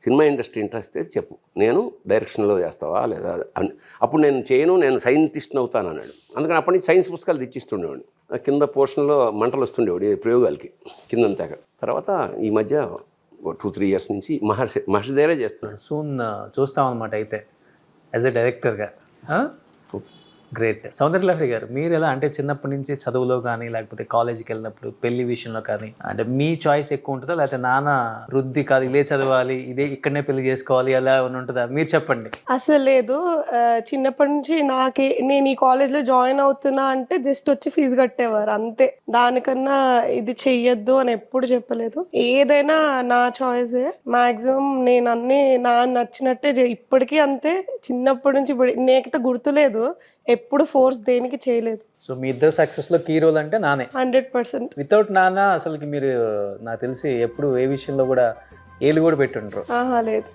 సినిమా ఇండస్ట్రీ ఇంట్రెస్ట్ అయితే చెప్పు, నేను డైరెక్షన్లో చేస్తావా లేదా అని. అప్పుడు నేను చేయను, నేను సైంటిస్ట్ని అవుతాను అన్నాడు. అందుకని అప్పటి నుంచి సైన్స్ పుస్తకాలు తెచ్చిస్తుండేవాడు. కింద పోర్షన్లో మంటలు వస్తుండేవాడు ఈ ప్రయోగాలకి కిందంతా. తర్వాత ఈ మధ్య 2-3 ఇయర్స్ నుంచి మహర్షి దగ్గరే చేస్తున్నాడు. సూన్ చూస్తాం అనమాట అయితే యాజ్ ఎ డైరెక్టర్గా. గ్రేట్. సౌందర్యలహరి గారు, మీరు ఎలా అంటే చిన్నప్పటి నుంచి చదువులో కానీ లేకపోతే కాలేజీకి వెళ్ళినప్పుడు పెళ్లి విషయంలో కానీ అంటే మీ చాయిస్ ఎక్కువ ఉంటుందా, లేకపోతే నాన్న వృద్ధి కాదు ఇదే చదవాలి ఇదే ఇక్కడనే పెళ్లి చేసుకోవాలి అలా ఉంటుందా? మీరు చెప్పండి. అసలు లేదు, చిన్నప్పటి నుంచి నేను ఈ కాలేజ్లో జాయిన్ అవుతున్నా అంటే జస్ట్ వచ్చి ఫీజు కట్టేవారు అంతే. దానికన్నా ఇది చెయ్యొద్దు అని ఎప్పుడు చెప్పలేదు. ఏదైనా నా చాయిసే. మాక్సిమం నేను అన్ని నచ్చినట్టే ఇప్పటికీ అంతే. చిన్నప్పటి నుంచి నేకైతే గుర్తులేదు ఎప్పుడు ఫోర్స్ దేనికి చేయలేదు. సో మీ ఇద్దరు సక్సెస్లో కీ రోల్ అంటే నానే 100%. వితౌట్ నాన్న అసలుకి మీరు నాకు తెలిసి ఎప్పుడు ఏ విషయంలో కూడా ఏలు కూడా పెట్టుంటారు. లేదు.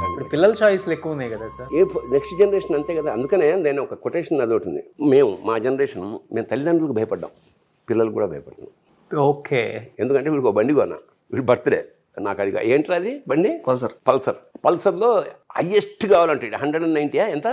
ఇప్పుడు పిల్లల చాయిస్లు ఎక్కువ ఉన్నాయి కదా సార్. నెక్స్ట్ జనరేషన్ అంతే కదా. అందుకనే నేను ఒక కొటేషన్ అది ఒకటి ఉంది, మా జనరేషన్ మేము తల్లిదండ్రులకు భయపడ్డాం, పిల్లలు కూడా భయపడ్డాం. ఓకే. ఎందుకంటే వీడికి ఒక బండి కొన్నా, వీడి బర్త్డే నాకు అది ఏంట్రా అది బండి పల్సర్లో హయ్యెస్ట్ కావాలంటే 190 ఎంత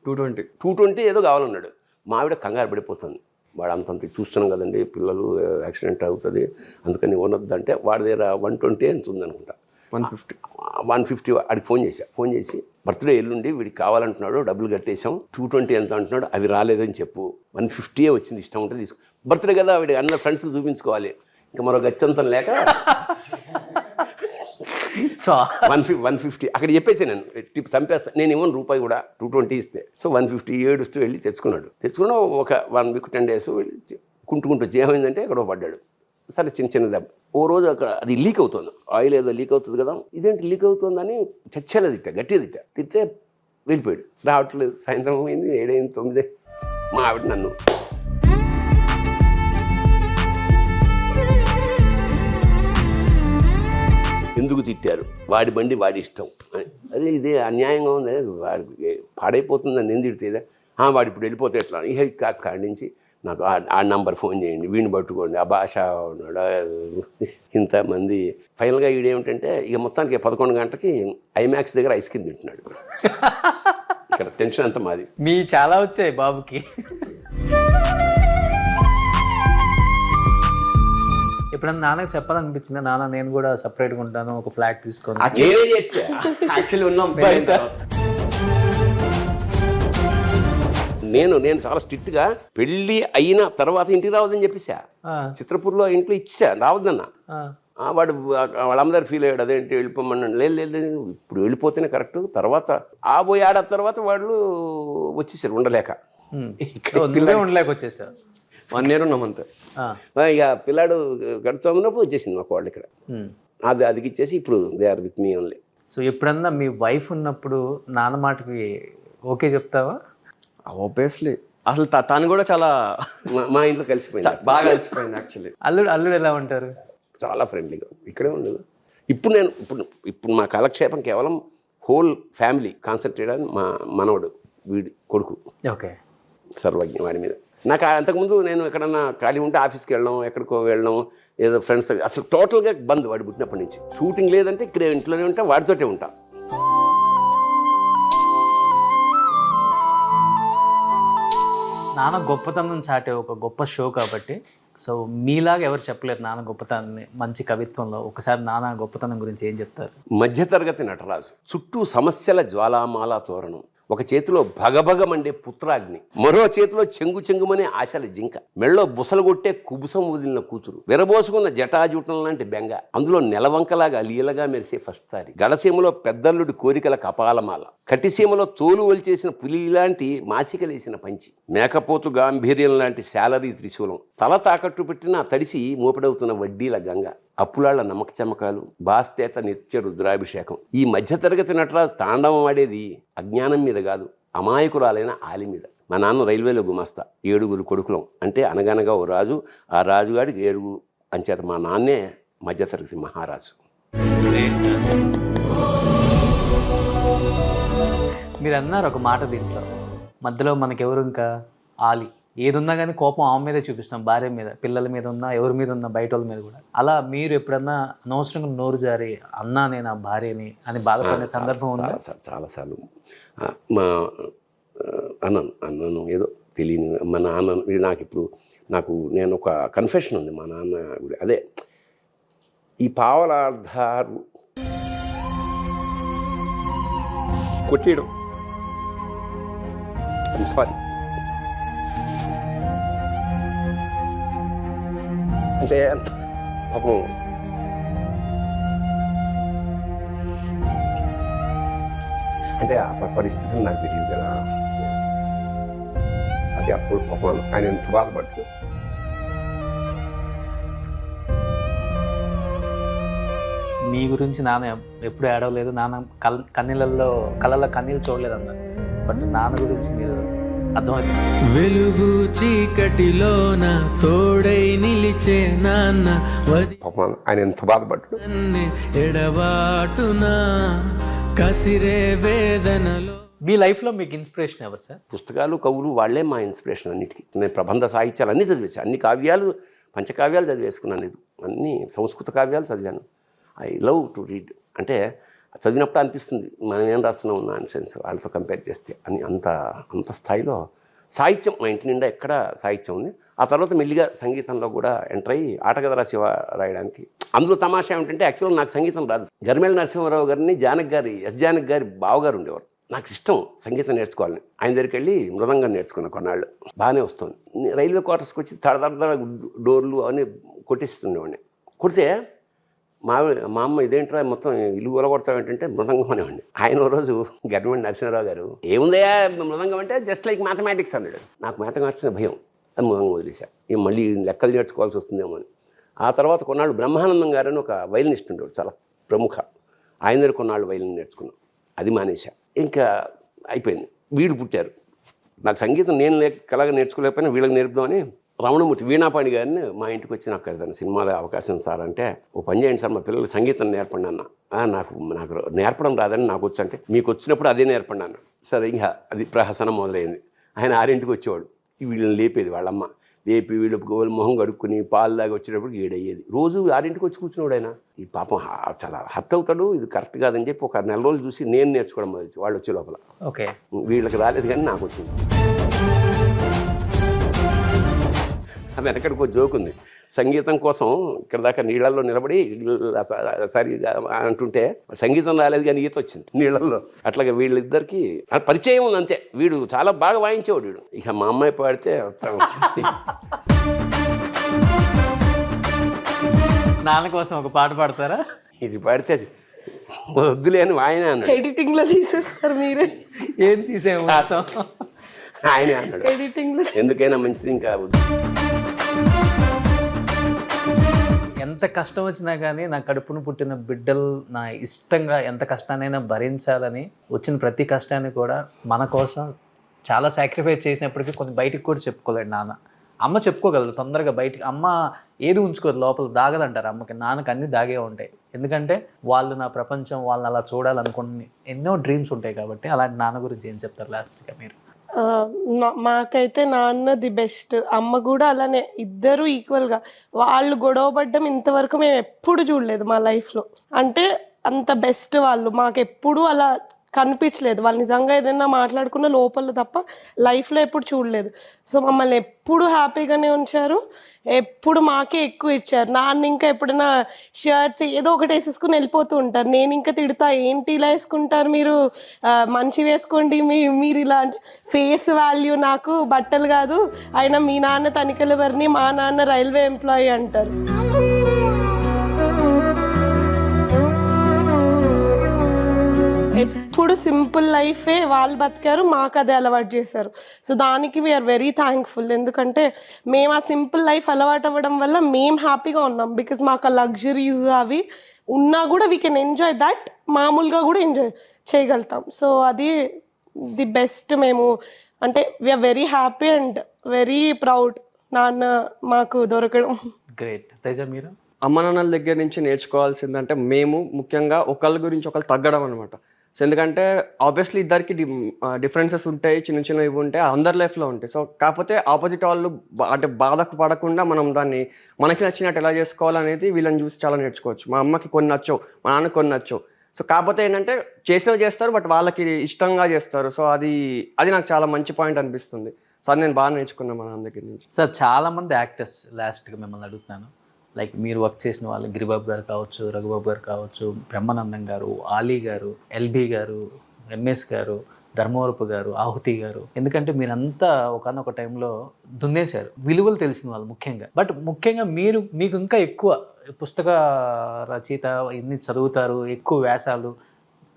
220 ఏదో కావాలన్నాడు. మా ఆవిడ కంగారు పడిపోతుంది, వాడు అంతంత చూస్తున్నాం కదండి పిల్లలు యాక్సిడెంట్ అవుతుంది అందుకని కొనొద్దంటే వాడి దగ్గర 120 ఎంత ఉందనుకుంటా, 150 వాడికి ఫోన్ చేసి బర్త్డే ఎల్లుండి వీడికి కావాలంటున్నాడు, డబ్బులు కట్టేసాం, 220 ఎంత అంటున్నాడు, అవి రాలేదని చెప్పు, 150 వచ్చింది, ఇష్టం ఉంటే తీసుకో. బర్త్డే కదా వీడి అన్న ఫ్రెండ్స్కి చూపించుకోవాలి, ఇంకా మరో గచ్చంతం లేక 150 అక్కడ చెప్పేసి నేను టిప్ చంపేస్తా, నేను ఇవ్వను రూపాయి కూడా, 220 ఇస్తే. సో 150 ఏడుస్తూ వెళ్ళి తెచ్చుకున్నాడు ఒక 1 వీక్ 10 డేస్ కుంటుకుంటూ వచ్చి ఏమైందంటే అక్కడ పడ్డాడు. సరే చిన్న దెబ్బ. ఓ రోజు అక్కడ అది లీక్ అవుతుంది, ఆయిల్ ఏదో లీక్ అవుతుంది కదా, ఇదేంటి లీక్ అవుతుందని చచ్చేలా గట్టిగా తిట్టే వెళ్ళిపోయాడు. రావట్లేదు, సాయంత్రం అయింది, 7 అయింది, 9. మా ఆవిడ నన్ను ఎందుకు తిట్టారు, వాడి బండి వాడి ఇష్టం అని. అదే ఇదే అన్యాయంగా ఉంది, వాడికి పాడైపోతుందని నేను తిడితే వాడు ఇప్పుడు వెళ్ళిపోతే ఎట్లా, ఇక కాడి నుంచి నాకు ఆ నంబర్ ఫోన్ చేయండి, వీడిని పట్టుకోండి, ఆ భాష ఉన్నాడు ఇంతమంది. ఫైనల్గా వీడేమిటంటే ఇక మొత్తానికి 11 గంటలకి ఐమాక్స్ దగ్గర ఐస్ క్రీమ్ తింటున్నాడు. ఇక్కడ టెన్షన్ అంతా మాది. మీ చాలా వచ్చాయి బాబుకి. ఎప్పుడన్నా నాన్నకి చెప్పాలనిపించిందా, నాన్న నేను కూడా సపరేట్గా ఉంటాను, ఒక ఫ్లాట్ తీసుకొని? యాక్చువల్లీ ఉన్నాం బయట. నేను చాలా స్ట్రిక్ట్గా పెళ్ళి అయిన తర్వాత ఇంటికి రావద్దని చెప్పేసా, చిత్రపూర్లో ఇంట్లో ఇచ్చా రావద్దన్నా. వాడు వాళ్ళందరూ ఫీల్ అయ్యాడు, అదేంటి వెళ్ళిపోమన్నాడు. లేదు ఇప్పుడు వెళ్ళిపోతేనే కరెక్ట్, తర్వాత పోయి ఆడ తర్వాత వాళ్ళు వచ్చేసారు ఉండలేక వచ్చేసారు. 1 year ఉన్నాం అంతే. ఇక పిల్లాడు గడుతున్నప్పుడు వచ్చేసింది మాకు వాళ్ళు ఇక్కడ, అది ఇచ్చేసి ఇప్పుడు they are with me only. So ఎప్పుడన్నా మీ వైఫ్ ఉన్నప్పుడు నాన్న మాటకి ఓకే చెప్తావా? ఆబ్వియస్లీ. అసలు తను కూడా చాలా మా ఇంట్లో కలిసిపోయింది, బాగా కలిసిపోయింది యాక్చువల్లీ. అల్లుడు ఎలా ఉంటారు? చాలా ఫ్రెండ్లీగా, ఇక్కడే ఉండదు, ఇప్పుడు మా కాలక్షేపం కేవలం హోల్ ఫ్యామిలీ కాన్సన్ట్రేట్ అని మా మనవడు వీడి కొడుకు ఓకే. సర్వజ్ఞ వాడి మీద. నాకు అంతకుముందు నేను ఎక్కడన్నా ఖాళీ ఉంటే ఆఫీస్కి వెళ్ళడం, ఎక్కడికో వెళ్ళడం, ఏదో ఫ్రెండ్స్తో, అసలు టోటల్గా బంద్ వాడు పుట్టినప్పటి నుంచి. షూటింగ్ లేదంటే ఇక్కడ ఇంట్లోనే ఉంటా, వాడితోటే ఉంటా. నాన్న గొప్పతనం చాటే ఒక గొప్ప షో కాబట్టి, సో మీలాగా ఎవరు చెప్పలేరు నాన్న గొప్పతనాన్ని. మంచి కవిత్వంలో ఒకసారి నాన్న గొప్పతనం గురించి ఏం చెప్తారు? మధ్యతరగతి నటరాజు, చుట్టూ సమస్యల జ్వాలామాల తోరణం, ఒక చేతిలో భగభగమండే పుత్రాగ్ని, మరో చేతిలో చెంగు చెంగుమనే ఆశల జింక, మెళ్ళో బుసలు కొట్టే కుబుసం వదిలిన కూతురు, విరబోసుకున్న జటాజూటం లాంటి బెంగ, అందులో నెలవంకలాగా లీలగా మెరిసే ఫస్ట్ తారి, గడసీమలో పెద్దల్లుడి కోరికల కపాలమాల, కటిసీమలో తోలు వలిచేసిన పులి లాంటి మాసికలేసిన పంచి, మేకపోతు గాంభీర్యం లాంటి శాలరీ త్రిశూలం, తల తాకట్టు పెట్టిన తడిసి మోపిడవుతున్న వడ్డీల గంగ, అప్పులాళ్ల నమ్మక చమకాలు, బాస్తేత నిత్య రుద్రాభిషేకం. ఈ మధ్యతరగతి నటరాజు తాండవం ఆడేది అజ్ఞానం మీద కాదు, అమాయకురాలైన ఆలి మీద. మా నాన్న రైల్వేలో గుమాస్తా, 7 కొడుకులం. అంటే అనగనగా ఓ రాజు, ఆ రాజుగాడికి 7 అంచేత మా నాన్నే మధ్యతరగతి మహారాజు. మీరు అన్నారు ఒక మాట దీంట్లో, మధ్యలో మనకెవరు ఇంకా ఆలి, ఏది ఉన్నా కానీ కోపం ఆమె మీదే చూపిస్తాం, భార్య మీద, పిల్లల మీద ఉన్నా, ఎవరి మీద ఉన్నా, బయట వాళ్ళ మీద కూడా. అలా మీరు ఎప్పుడన్నా అనవసరంగా నోరు జారి అన్నా నేను ఆ భార్యని అని బాధపడిన సందర్భం ఉందా? చాలాసార్లు మా అన్నను ఏదో తెలియని మా నాన్న నేను ఒక కన్ఫెషన్ ఉంది మా నాన్న గుడి. అదే ఈ పావలార్ధారు కొట్టేయడం, ఐమ్ సారీ, అంటే పాపం అంటే ఆ పరిస్థితులు నాకు తెలియదు కదా. అది అప్పుడు పాపం ఆయన ఎంత బాధపడుతుంది. మీ గురించి నాన్న ఎప్పుడు ఏడవలేదు, నాన్న కళ్ళల్లో కన్నీళ్ళు చూడలేదు అన్నారు. బట్ నాన్న గురించి మీరు అర్థమవుతుంది. వెలుగు చీకటిలోన తోడై నిలిచే నాన్న పాపం ఆయన ఎంత బాధపడ్డాడు. ఎడబాటునా కసిరే వేదనలో. మీ లైఫ్లో మీకు ఇన్స్పిరేషన్ ఎవరు సార్? పుస్తకాలు, కవులు వాళ్ళే మా ఇన్స్పిరేషన్ అన్నిటికీ. నేను ప్రబంధ సాహిత్యాలు అన్నీ చదివేసాను, అన్ని కావ్యాలు, పంచకావ్యాలు చదివేసుకున్నాను, అన్ని సంస్కృత కావ్యాలు చదివాను. I love to read. అంటే చదివినప్పుడు అనిపిస్తుంది మనం ఏం రాస్తున్నాం నాన్ సెన్స్ వాళ్ళతో కంపేర్ చేస్తే అని. అంత స్థాయిలో సాహిత్యం మా ఇంటి నిండా ఎక్కడ సాహిత్యం ఉంది. ఆ తర్వాత మెల్లిగా సంగీతంలో కూడా ఎంటర్ అయ్యి ఆటగదరా శివ రాయడానికి. అందులో తమాషా ఏమిటంటే యాక్చువల్గా నాకు సంగీతం రాదు. గరిమెళ్ళ నరసింహారావు గారిని ఎస్ జానకి గారి బావగారు ఉండేవారు. నాకు ఇష్టం సంగీతం నేర్చుకోవాలని. ఆయన దగ్గరికి వెళ్ళి మృదంగం నేర్చుకున్నాను కొన్నాళ్ళు. బాగానే వస్తుంది. రైల్వే క్వార్టర్స్కి వచ్చి తడదడ డోర్లు అవన్నీ కొట్టిస్తుండేవాడిని. కొడితే మా అమ్మ ఇదేంట్రా మొత్తం ఇల్లు కొలగొడతాం ఏంటంటే మృదంగం అనేవాడిని. ఆయన రోజు గరిమెళ్ళ నరసింహారావు గారు ఏముందయా మృదంగం అంటే జస్ట్ లైక్ మ్యాథమెటిక్స్ అన్నాడు. నాకు మ్యాథమెటిక్స్ భయం, అది మృదంగం వదిలేశా. ఇక మళ్ళీ లెక్కలు నేర్చుకోవాల్సి వస్తుందేమో అని. ఆ తర్వాత కొన్నాళ్ళు బ్రహ్మానందం గారు అని ఒక వైలినిస్ట్ ఉండేవాడు, చాలా ప్రముఖ. ఆయన దగ్గర కొన్నాళ్ళు వైలిన్ నేర్చుకున్నాం, అది మానేశా. ఇంకా అయిపోయింది. వీళ్ళు పుట్టారు. నాకు సంగీతం నేను కలగా నేర్చుకోలేకపోయినా వీళ్ళకి నేర్పుదామని రమణమూర్తి వీణాపాణి గారిని మా ఇంటికి వచ్చి నాకు ఏదైనా సినిమాలో అవకాశం సార్ అంటే, ఓ పని చేయండి సార్ మా పిల్లలు సంగీతం నేర్పండి అన్న. నాకు నేర్పడం రాదని నాకు వచ్చు అంటే, మీకు వచ్చినప్పుడు అదే నేర్పండి అన్న. సరే ఇంకా అది ప్రహసనం మొదలైంది. ఆయన 6ంటికి వచ్చేవాడు, వీళ్ళని లేపేది వాళ్ళమ్మ. లేపి వీళ్ళు గోలు మొహం కడుక్కుని పాలు దాకా వచ్చేటప్పుడు 7 అయ్యేది. రోజు 6ంటికి వచ్చి కూర్చున్నాడు ఆయన. ఈ పాపం చాలా హర్ట్ అవుతాడు, ఇది కరెక్ట్ కాదని చెప్పి ఒక 4 రోజులు చూసి నేను నేర్చుకోవడం మొదలు వాళ్ళు వచ్చే లోపల. ఓకే, వీళ్ళకి రాలేదు కానీ నాకు వచ్చింది. అది వెనకడికి ఒక జోక్ ఉంది. సంగీతం కోసం ఇక్కడ దాకా నీళ్ళల్లో నిలబడి సరి అంటుంటే సంగీతం రాలేదు కానీ ఈత వచ్చింది నీళ్ళల్లో. అట్లాగే వీళ్ళిద్దరికి పరిచయం ఉంది అంతే. వీడు చాలా బాగా వాయించేవాడు వీడు. ఇక మా అమ్మాయి పాడితే నాన్న కోసం ఒక పాట పాడతారా? ఇది పాడితే వద్దులే అని ఆయనే అన్నాడు. ఎడిటింగ్ లో తీసేస్తారు మీరే. ఏం తీసేమో ఆయనే అన్నాడు, ఎడిటింగ్ లో ఎందుకైనా మంచిది ఇంకా. ఎంత కష్టం వచ్చినా కానీ నా కడుపును పుట్టిన బిడ్డలు నా ఇష్టంగా ఎంత కష్టాన్నైనా భరించాలని వచ్చిన ప్రతి కష్టాన్ని కూడా మన కోసం చాలా సాక్రిఫైస్ చేసినప్పటికీ కొంచెం బయటికి కూడా చెప్పుకోలేడు నాన్న. అమ్మ చెప్పుకోగలదు తొందరగా బయటికి. అమ్మ ఏది ఉంచుకోదు, లోపల దాగదంటారు అమ్మకి. నాన్నకి అన్ని దాగే ఉంటాయి, ఎందుకంటే వాళ్ళు నా ప్రపంచం, వాళ్ళని అలా చూడాలనుకుని ఎన్నో డ్రీమ్స్ ఉంటాయి కాబట్టి. అలాంటి నాన్న గురించి ఏం చెప్తారు లాస్ట్గా మీరు? మాకైతే నాన్న ది బెస్ట్, అమ్మ కూడా అలానే, ఇద్దరు ఈక్వల్గా. వాళ్ళు గొడవ పడ్డం ఇంతవరకు మేము ఎప్పుడు చూడలేదు మా లైఫ్లో. అంటే అంత బెస్ట్ వాళ్ళు, మాకు ఎప్పుడు అలా కనిపించలేదు. వాళ్ళు నిజంగా ఏదైనా మాట్లాడుకున్న లోపల తప్ప లైఫ్లో ఎప్పుడు చూడలేదు. సో మమ్మల్ని ఎప్పుడు హ్యాపీగానే ఉంచారు, ఎప్పుడు మాకే ఎక్కువ ఇచ్చారు. నాన్న ఇంకా ఎప్పుడైనా షర్ట్స్ ఏదో ఒకటి వేసేసుకుని వెళ్ళిపోతూ ఉంటారు. నేను ఇంకా తిడతా, ఏంటి ఇలా వేసుకుంటారు మీరు, మంచి వేసుకోండి, మీరు ఇలా. అంటే ఫేస్ వాల్యూ నాకు బట్టలు కాదు, అయినా మీ నాన్న తనిఖీల వారిని, మా నాన్న రైల్వే ఎంప్లాయీ అంటారు. ఎప్పుడు సింపుల్ లైఫే వాళ్ళు బతికారు, మాకు అదే అలవాటు చేశారు. సో దానికి వీఆర్ వెరీ థ్యాంక్ఫుల్. ఎందుకంటే మేము ఆ సింపుల్ లైఫ్ అలవాటు అవ్వడం వల్ల మేము హ్యాపీగా ఉన్నాం. బికాజ్ మాకు ఆ లగ్జరీస్ అవి ఉన్నా కూడా వీ కెన్ ఎంజాయ్ దట్, మామూలుగా కూడా ఎంజాయ్ చేయగలుగుతాం. సో అది ది బెస్ట్. మేము అంటే we are very happy and very proud నాన్న మాకు దొరకడం. గ్రేట్. తేజ మీరు? అమ్మ నాన్నల దగ్గర నుంచి నేర్చుకోవాల్సిందంటే మేము ముఖ్యంగా ఒకళ్ళ గురించి ఒకళ్ళు తగ్గడం అనమాట. సో ఎందుకంటే ఆబ్వియస్లీ ఇద్దరికి డిఫరెన్సెస్ ఉంటాయి, చిన్న చిన్న ఇవి ఉంటాయి, అందరి లైఫ్లో ఉంటాయి. సో కాకపోతే ఆపోజిట్ వాళ్ళు అంటే బాధకు పడకుండా మనం దాన్ని మనకి నచ్చినట్టు ఎలా చేసుకోవాలనేది వీళ్ళని చూసి చాలా నేర్చుకోవచ్చు. మా అమ్మకి కొన్ని నచ్చవు, మా నాన్నకి కొన్ని నచ్చవు. సో కాకపోతే ఏంటంటే చేసినవి చేస్తారు, బట్ వాళ్ళకి ఇష్టంగా చేస్తారు. సో అది నాకు చాలా మంచి పాయింట్ అనిపిస్తుంది. సో అది నేను బాగా నేర్చుకున్నాను మా నాన్న దగ్గర నుంచి. సార్ చాలామంది యాక్టర్స్, లాస్ట్గా మిమ్మల్ని అడుగుతున్నాను, లైక్ మీరు వర్క్ చేసిన వాళ్ళు గిరిబాబు గారు కావచ్చు, రఘుబాబు గారు కావచ్చు, బ్రహ్మానందం గారు, ఆలీ గారు, ఎల్బీ గారు, ఎంఎస్ గారు, ధర్మవరపు గారు, ఆహుతి గారు, ఎందుకంటే మీరంతా ఒకనొక టైంలో దున్నేశారు, విలువలు తెలిసిన వాళ్ళు ముఖ్యంగా. బట్ ముఖ్యంగా మీకు ఇంకా ఎక్కువ పుస్తక రచయిత, ఇన్ని చదువుతారు, ఎక్కువ వ్యాసాలు,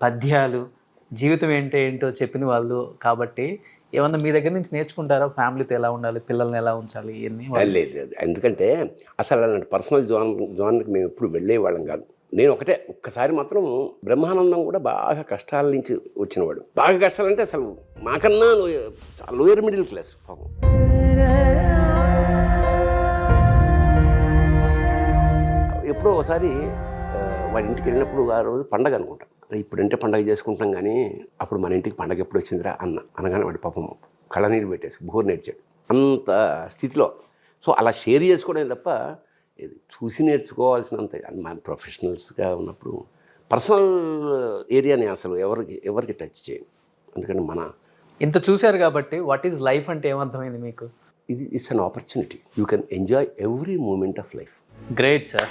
పద్యాలు, జీవితం ఏంటో చెప్పిన వాళ్ళు కాబట్టి ఏమన్నా మీ దగ్గర నుంచి నేర్చుకుంటారా? ఫ్యామిలీతో ఎలా ఉండాలి, పిల్లల్ని ఎలా ఉంచాలి, ఇవన్నీ? లేదు, ఎందుకంటే అసలు అలాంటి పర్సనల్ జోన్కి మేము ఎప్పుడు వెళ్ళేవాళ్ళం కాదు. నేను ఒక్కసారి మాత్రం బ్రహ్మానందం కూడా బాగా కష్టాల నుంచి వచ్చినవాడు. బాగా కష్టాలంటే అసలు మాకన్నా లోయర్ మిడిల్ క్లాస్ పాపం. ఎప్పుడో ఒకసారి వాడి ఇంటికి వెళ్ళినప్పుడు ఆ రోజు పండగ అనుకుంటా, ఇప్పుడంటే పండగ చేసుకుంటాం కానీ అప్పుడు మన ఇంటికి పండగ ఎప్పుడు వచ్చిందిరా అనగానే వాడి పాపం కళ్ళనీరు పెట్టేసి బోర్ నేర్చాడు అంత స్థితిలో. సో అలా షేర్ చేసుకోవడం తప్ప చూసి నేర్చుకోవాల్సినంత. మన ప్రొఫెషనల్స్గా ఉన్నప్పుడు పర్సనల్ ఏరియాని అసలు ఎవరికి టచ్ చేయండి. ఎందుకంటే ఇంత చూశారు కాబట్టి వాట్ ఈజ్ లైఫ్ అంటే ఏమర్థమైంది మీకు? It's an opportunity, you can enjoy every moment of life. Great sir.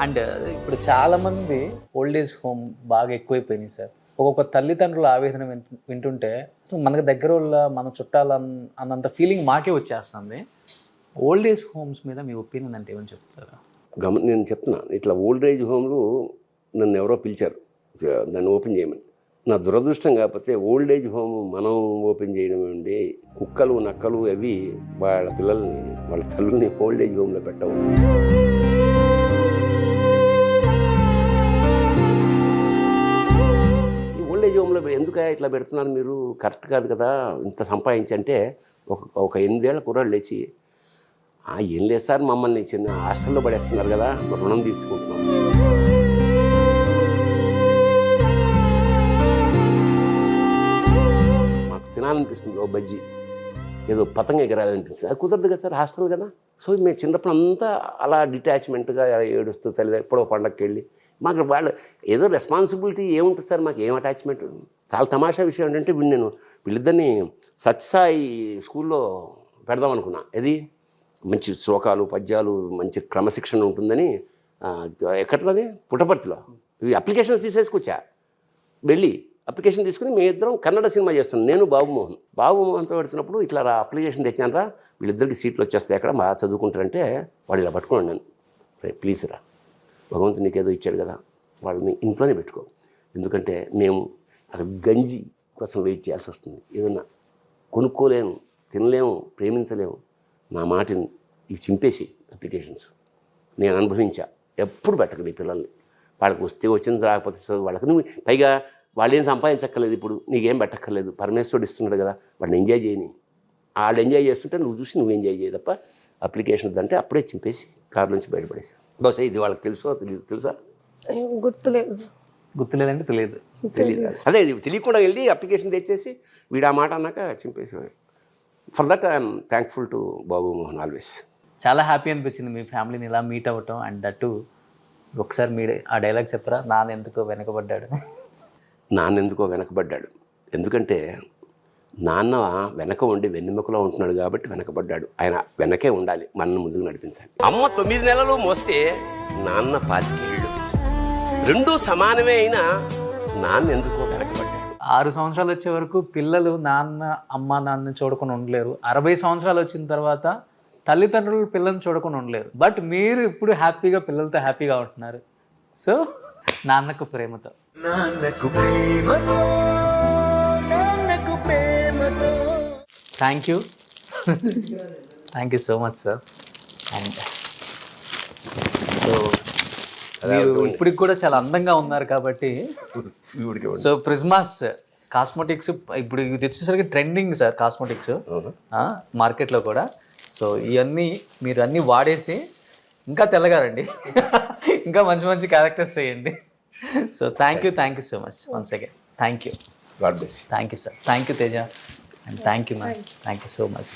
And ఇప్పుడు చాలామంది ఓల్డ్ ఏజ్ హోమ్ బాగా ఎక్కువైపోయినాయి సార్. ఒక్కొక్క తల్లిదండ్రుల ఆవేదన వింటుంటే అసలు మనకు దగ్గర వాళ్ళ, మన చుట్టాల అన్నంత ఫీలింగ్ మాకే వచ్చేస్తుంది. ఓల్డ్ ఏజ్ హోమ్స్ మీద మీ ఒపీనియన్ అంటే ఏమని చెప్తారా? నేను చెప్తున్నాను, ఇట్లా ఓల్డ్ ఏజ్ హోమ్లు నన్ను ఎవరో పిలిచారు దాన్ని ఓపెన్ చేయమని. నా దురదృష్టం కాకపోతే ఓల్డ్ ఏజ్ హోమ్ మనం ఓపెన్ చేయడం ఏంటి, కుక్కలు నక్కలు అవి వాళ్ళ పిల్లల్ని, వాళ్ళ తల్లుల్ని ఓల్డ్ ఏజ్ హోమ్లో పెట్టవు. ఓల్డ్ ఏజ్ హోమ్లో ఎందుకు ఇట్లా పెడుతున్నారు మీరు, కరెక్ట్ కాదు కదా. ఇంత సంపాదించంటే ఒక 8 ఏళ్ల కుర్రాళ్ళు లేచి, ఏం లేదు సార్, మమ్మల్ని చిన్న హాస్టల్లో పడేస్తున్నారు కదా, రుణం తీర్చుకుంటున్నాం. మాకు తినాలనిపిస్తుంది ఓ బజ్జీ, ఏదో పతంగ ఎగరాలనిపిస్తుంది, అది కుదరదు కదా సార్, హాస్టల్ కదా. సో మేము చిన్నప్పుడు అంతా అలా డిటాచ్మెంట్గా ఏడుస్తూ తల్లి ఎప్పుడో పండగకి వెళ్ళి, మాకు వాళ్ళు ఏదో రెస్పాన్సిబిలిటీ ఏముంటుంది సార్, మాకు ఏం అటాచ్మెంట్. చాలా తమాషా విషయం ఏంటంటే వీళ్ళిద్దరిని సత్యసాయి స్కూల్లో పెడదాం అనుకున్నా. ఇది మంచి శ్లోకాలు, పద్యాలు, మంచి క్రమశిక్షణ ఉంటుందని. ఎక్కడది పుట్టపర్తిలో అప్లికేషన్స్ తీసేసుకొచ్చా. వెళ్ళి అప్లికేషన్ తీసుకుని మేము ఇద్దరం కన్నడ సినిమా చేస్తున్నాం, నేను బాబుమోహన్తో పెడుతున్నప్పుడు ఇట్లా అప్లికేషన్ తెచ్చాను రా, వీళ్ళిద్దరికి సీట్లు వచ్చేస్తాయి, అక్కడ బాగా చదువుకుంటారంటే వాడు ఇలా పట్టుకున్నాను. నేను ప్లీజ్ రా, భగవంతుడు నీకేదో ఇచ్చాడు కదా, వాళ్ళని ఇంట్లోనే పెట్టుకో, ఎందుకంటే మేము అక్కడ గంజి కోసం వెయిట్ చేయాల్సి వస్తుంది, ఏదన్నా కొనుక్కోలేము, తినలేము, ప్రేమించలేము. నా మాటని ఇవి చింపేసి అప్లికేషన్స్ నేను అనుభవించా. ఎప్పుడు పెట్టకండి పిల్లల్ని, వాళ్ళకి వస్తే వచ్చింది, రాకపోతే వాళ్ళకి. నువ్వు పైగా వాళ్ళు ఏం సంపాదించక్కర్లేదు, ఇప్పుడు నీకేం పెట్టక్కర్లేదు, పరమేశ్వరుడు ఇస్తున్నాడు కదా, వాడిని ఎంజాయ్ చేయని. వాళ్ళు ఎంజాయ్ చేస్తుంటే నువ్వు చూసి నువ్వు ఎంజాయ్ చేయ తప్ప అప్లికేషన్ వద్దంటే అప్పుడే చింపేసి కారు నుంచి బయటపడేసి. బహుశా ఇది వాళ్ళకి తెలుసా అయ్యో, గుర్తులేదు. గుర్తులేదంటే తెలియదు. తెలియదు. అదే ఇది తెలియకుండా వెళ్ళి అప్లికేషన్ తెచ్చేసి వీడు ఆ మాట అన్నాక చింపేసి. For that I'm thankful to Babu Mohan always. చాలా హ్యాపీ అనిపించింది మీ ఫ్యామిలీని ఇలా మీట్ అవ్వటం. అండ్ దట్టు ఒకసారి మీరు ఆ డైలాగ్ చెప్పరా, నాన్న ఎందుకో వెనకబడ్డాడు. నాన్న ఎందుకో వెనకబడ్డాడు, ఎందుకంటే నాన్న వెనక ఉండి వెన్నెముకలో ఉంటున్నాడు కాబట్టి వెనకబడ్డాడు. ఆయన వెనకే ఉండాలి, మనల్ని ముందుకు నడిపించాలి. అమ్మ 9 నెలలు మోస్తే నాన్న 25 ఏళ్ళు, రెండూ సమానమే అయినా నాన్న ఎందుకో వెనకబడ్డాడు. 6 సంవత్సరాలు వచ్చే వరకు పిల్లలు అమ్మ నాన్న చూడకుండా ఉండలేరు. 60 సంవత్సరాలు వచ్చిన తర్వాత తల్లిదండ్రులు పిల్లల్ని చూడకుండా ఉండలేరు. బట్ మీరు ఇప్పుడు హ్యాపీగా పిల్లలతో హ్యాపీగా ఉంటున్నారు. So Nannaku Prematho. Thank you so much sir. And so మీరు ఇప్పటికి కూడా చాలా అందంగా ఉన్నారు కాబట్టి. సో ప్రిజ్మాస్ కాస్మెటిక్స్ ఇప్పుడు ఇది వచ్చేసరికి ట్రెండింగ్ సార్ కాస్మెటిక్స్ మార్కెట్లో కూడా. సో ఇవన్నీ మీరు అన్నీ వాడేసి ఇంకా తెల్లగారండి, ఇంకా మంచి మంచి క్యారెక్టర్స్ చేయండి. So thank you so much once again. Thank you. God bless. Thank you sir. Thank you Teja. And thank you ma'am. Thank you so much.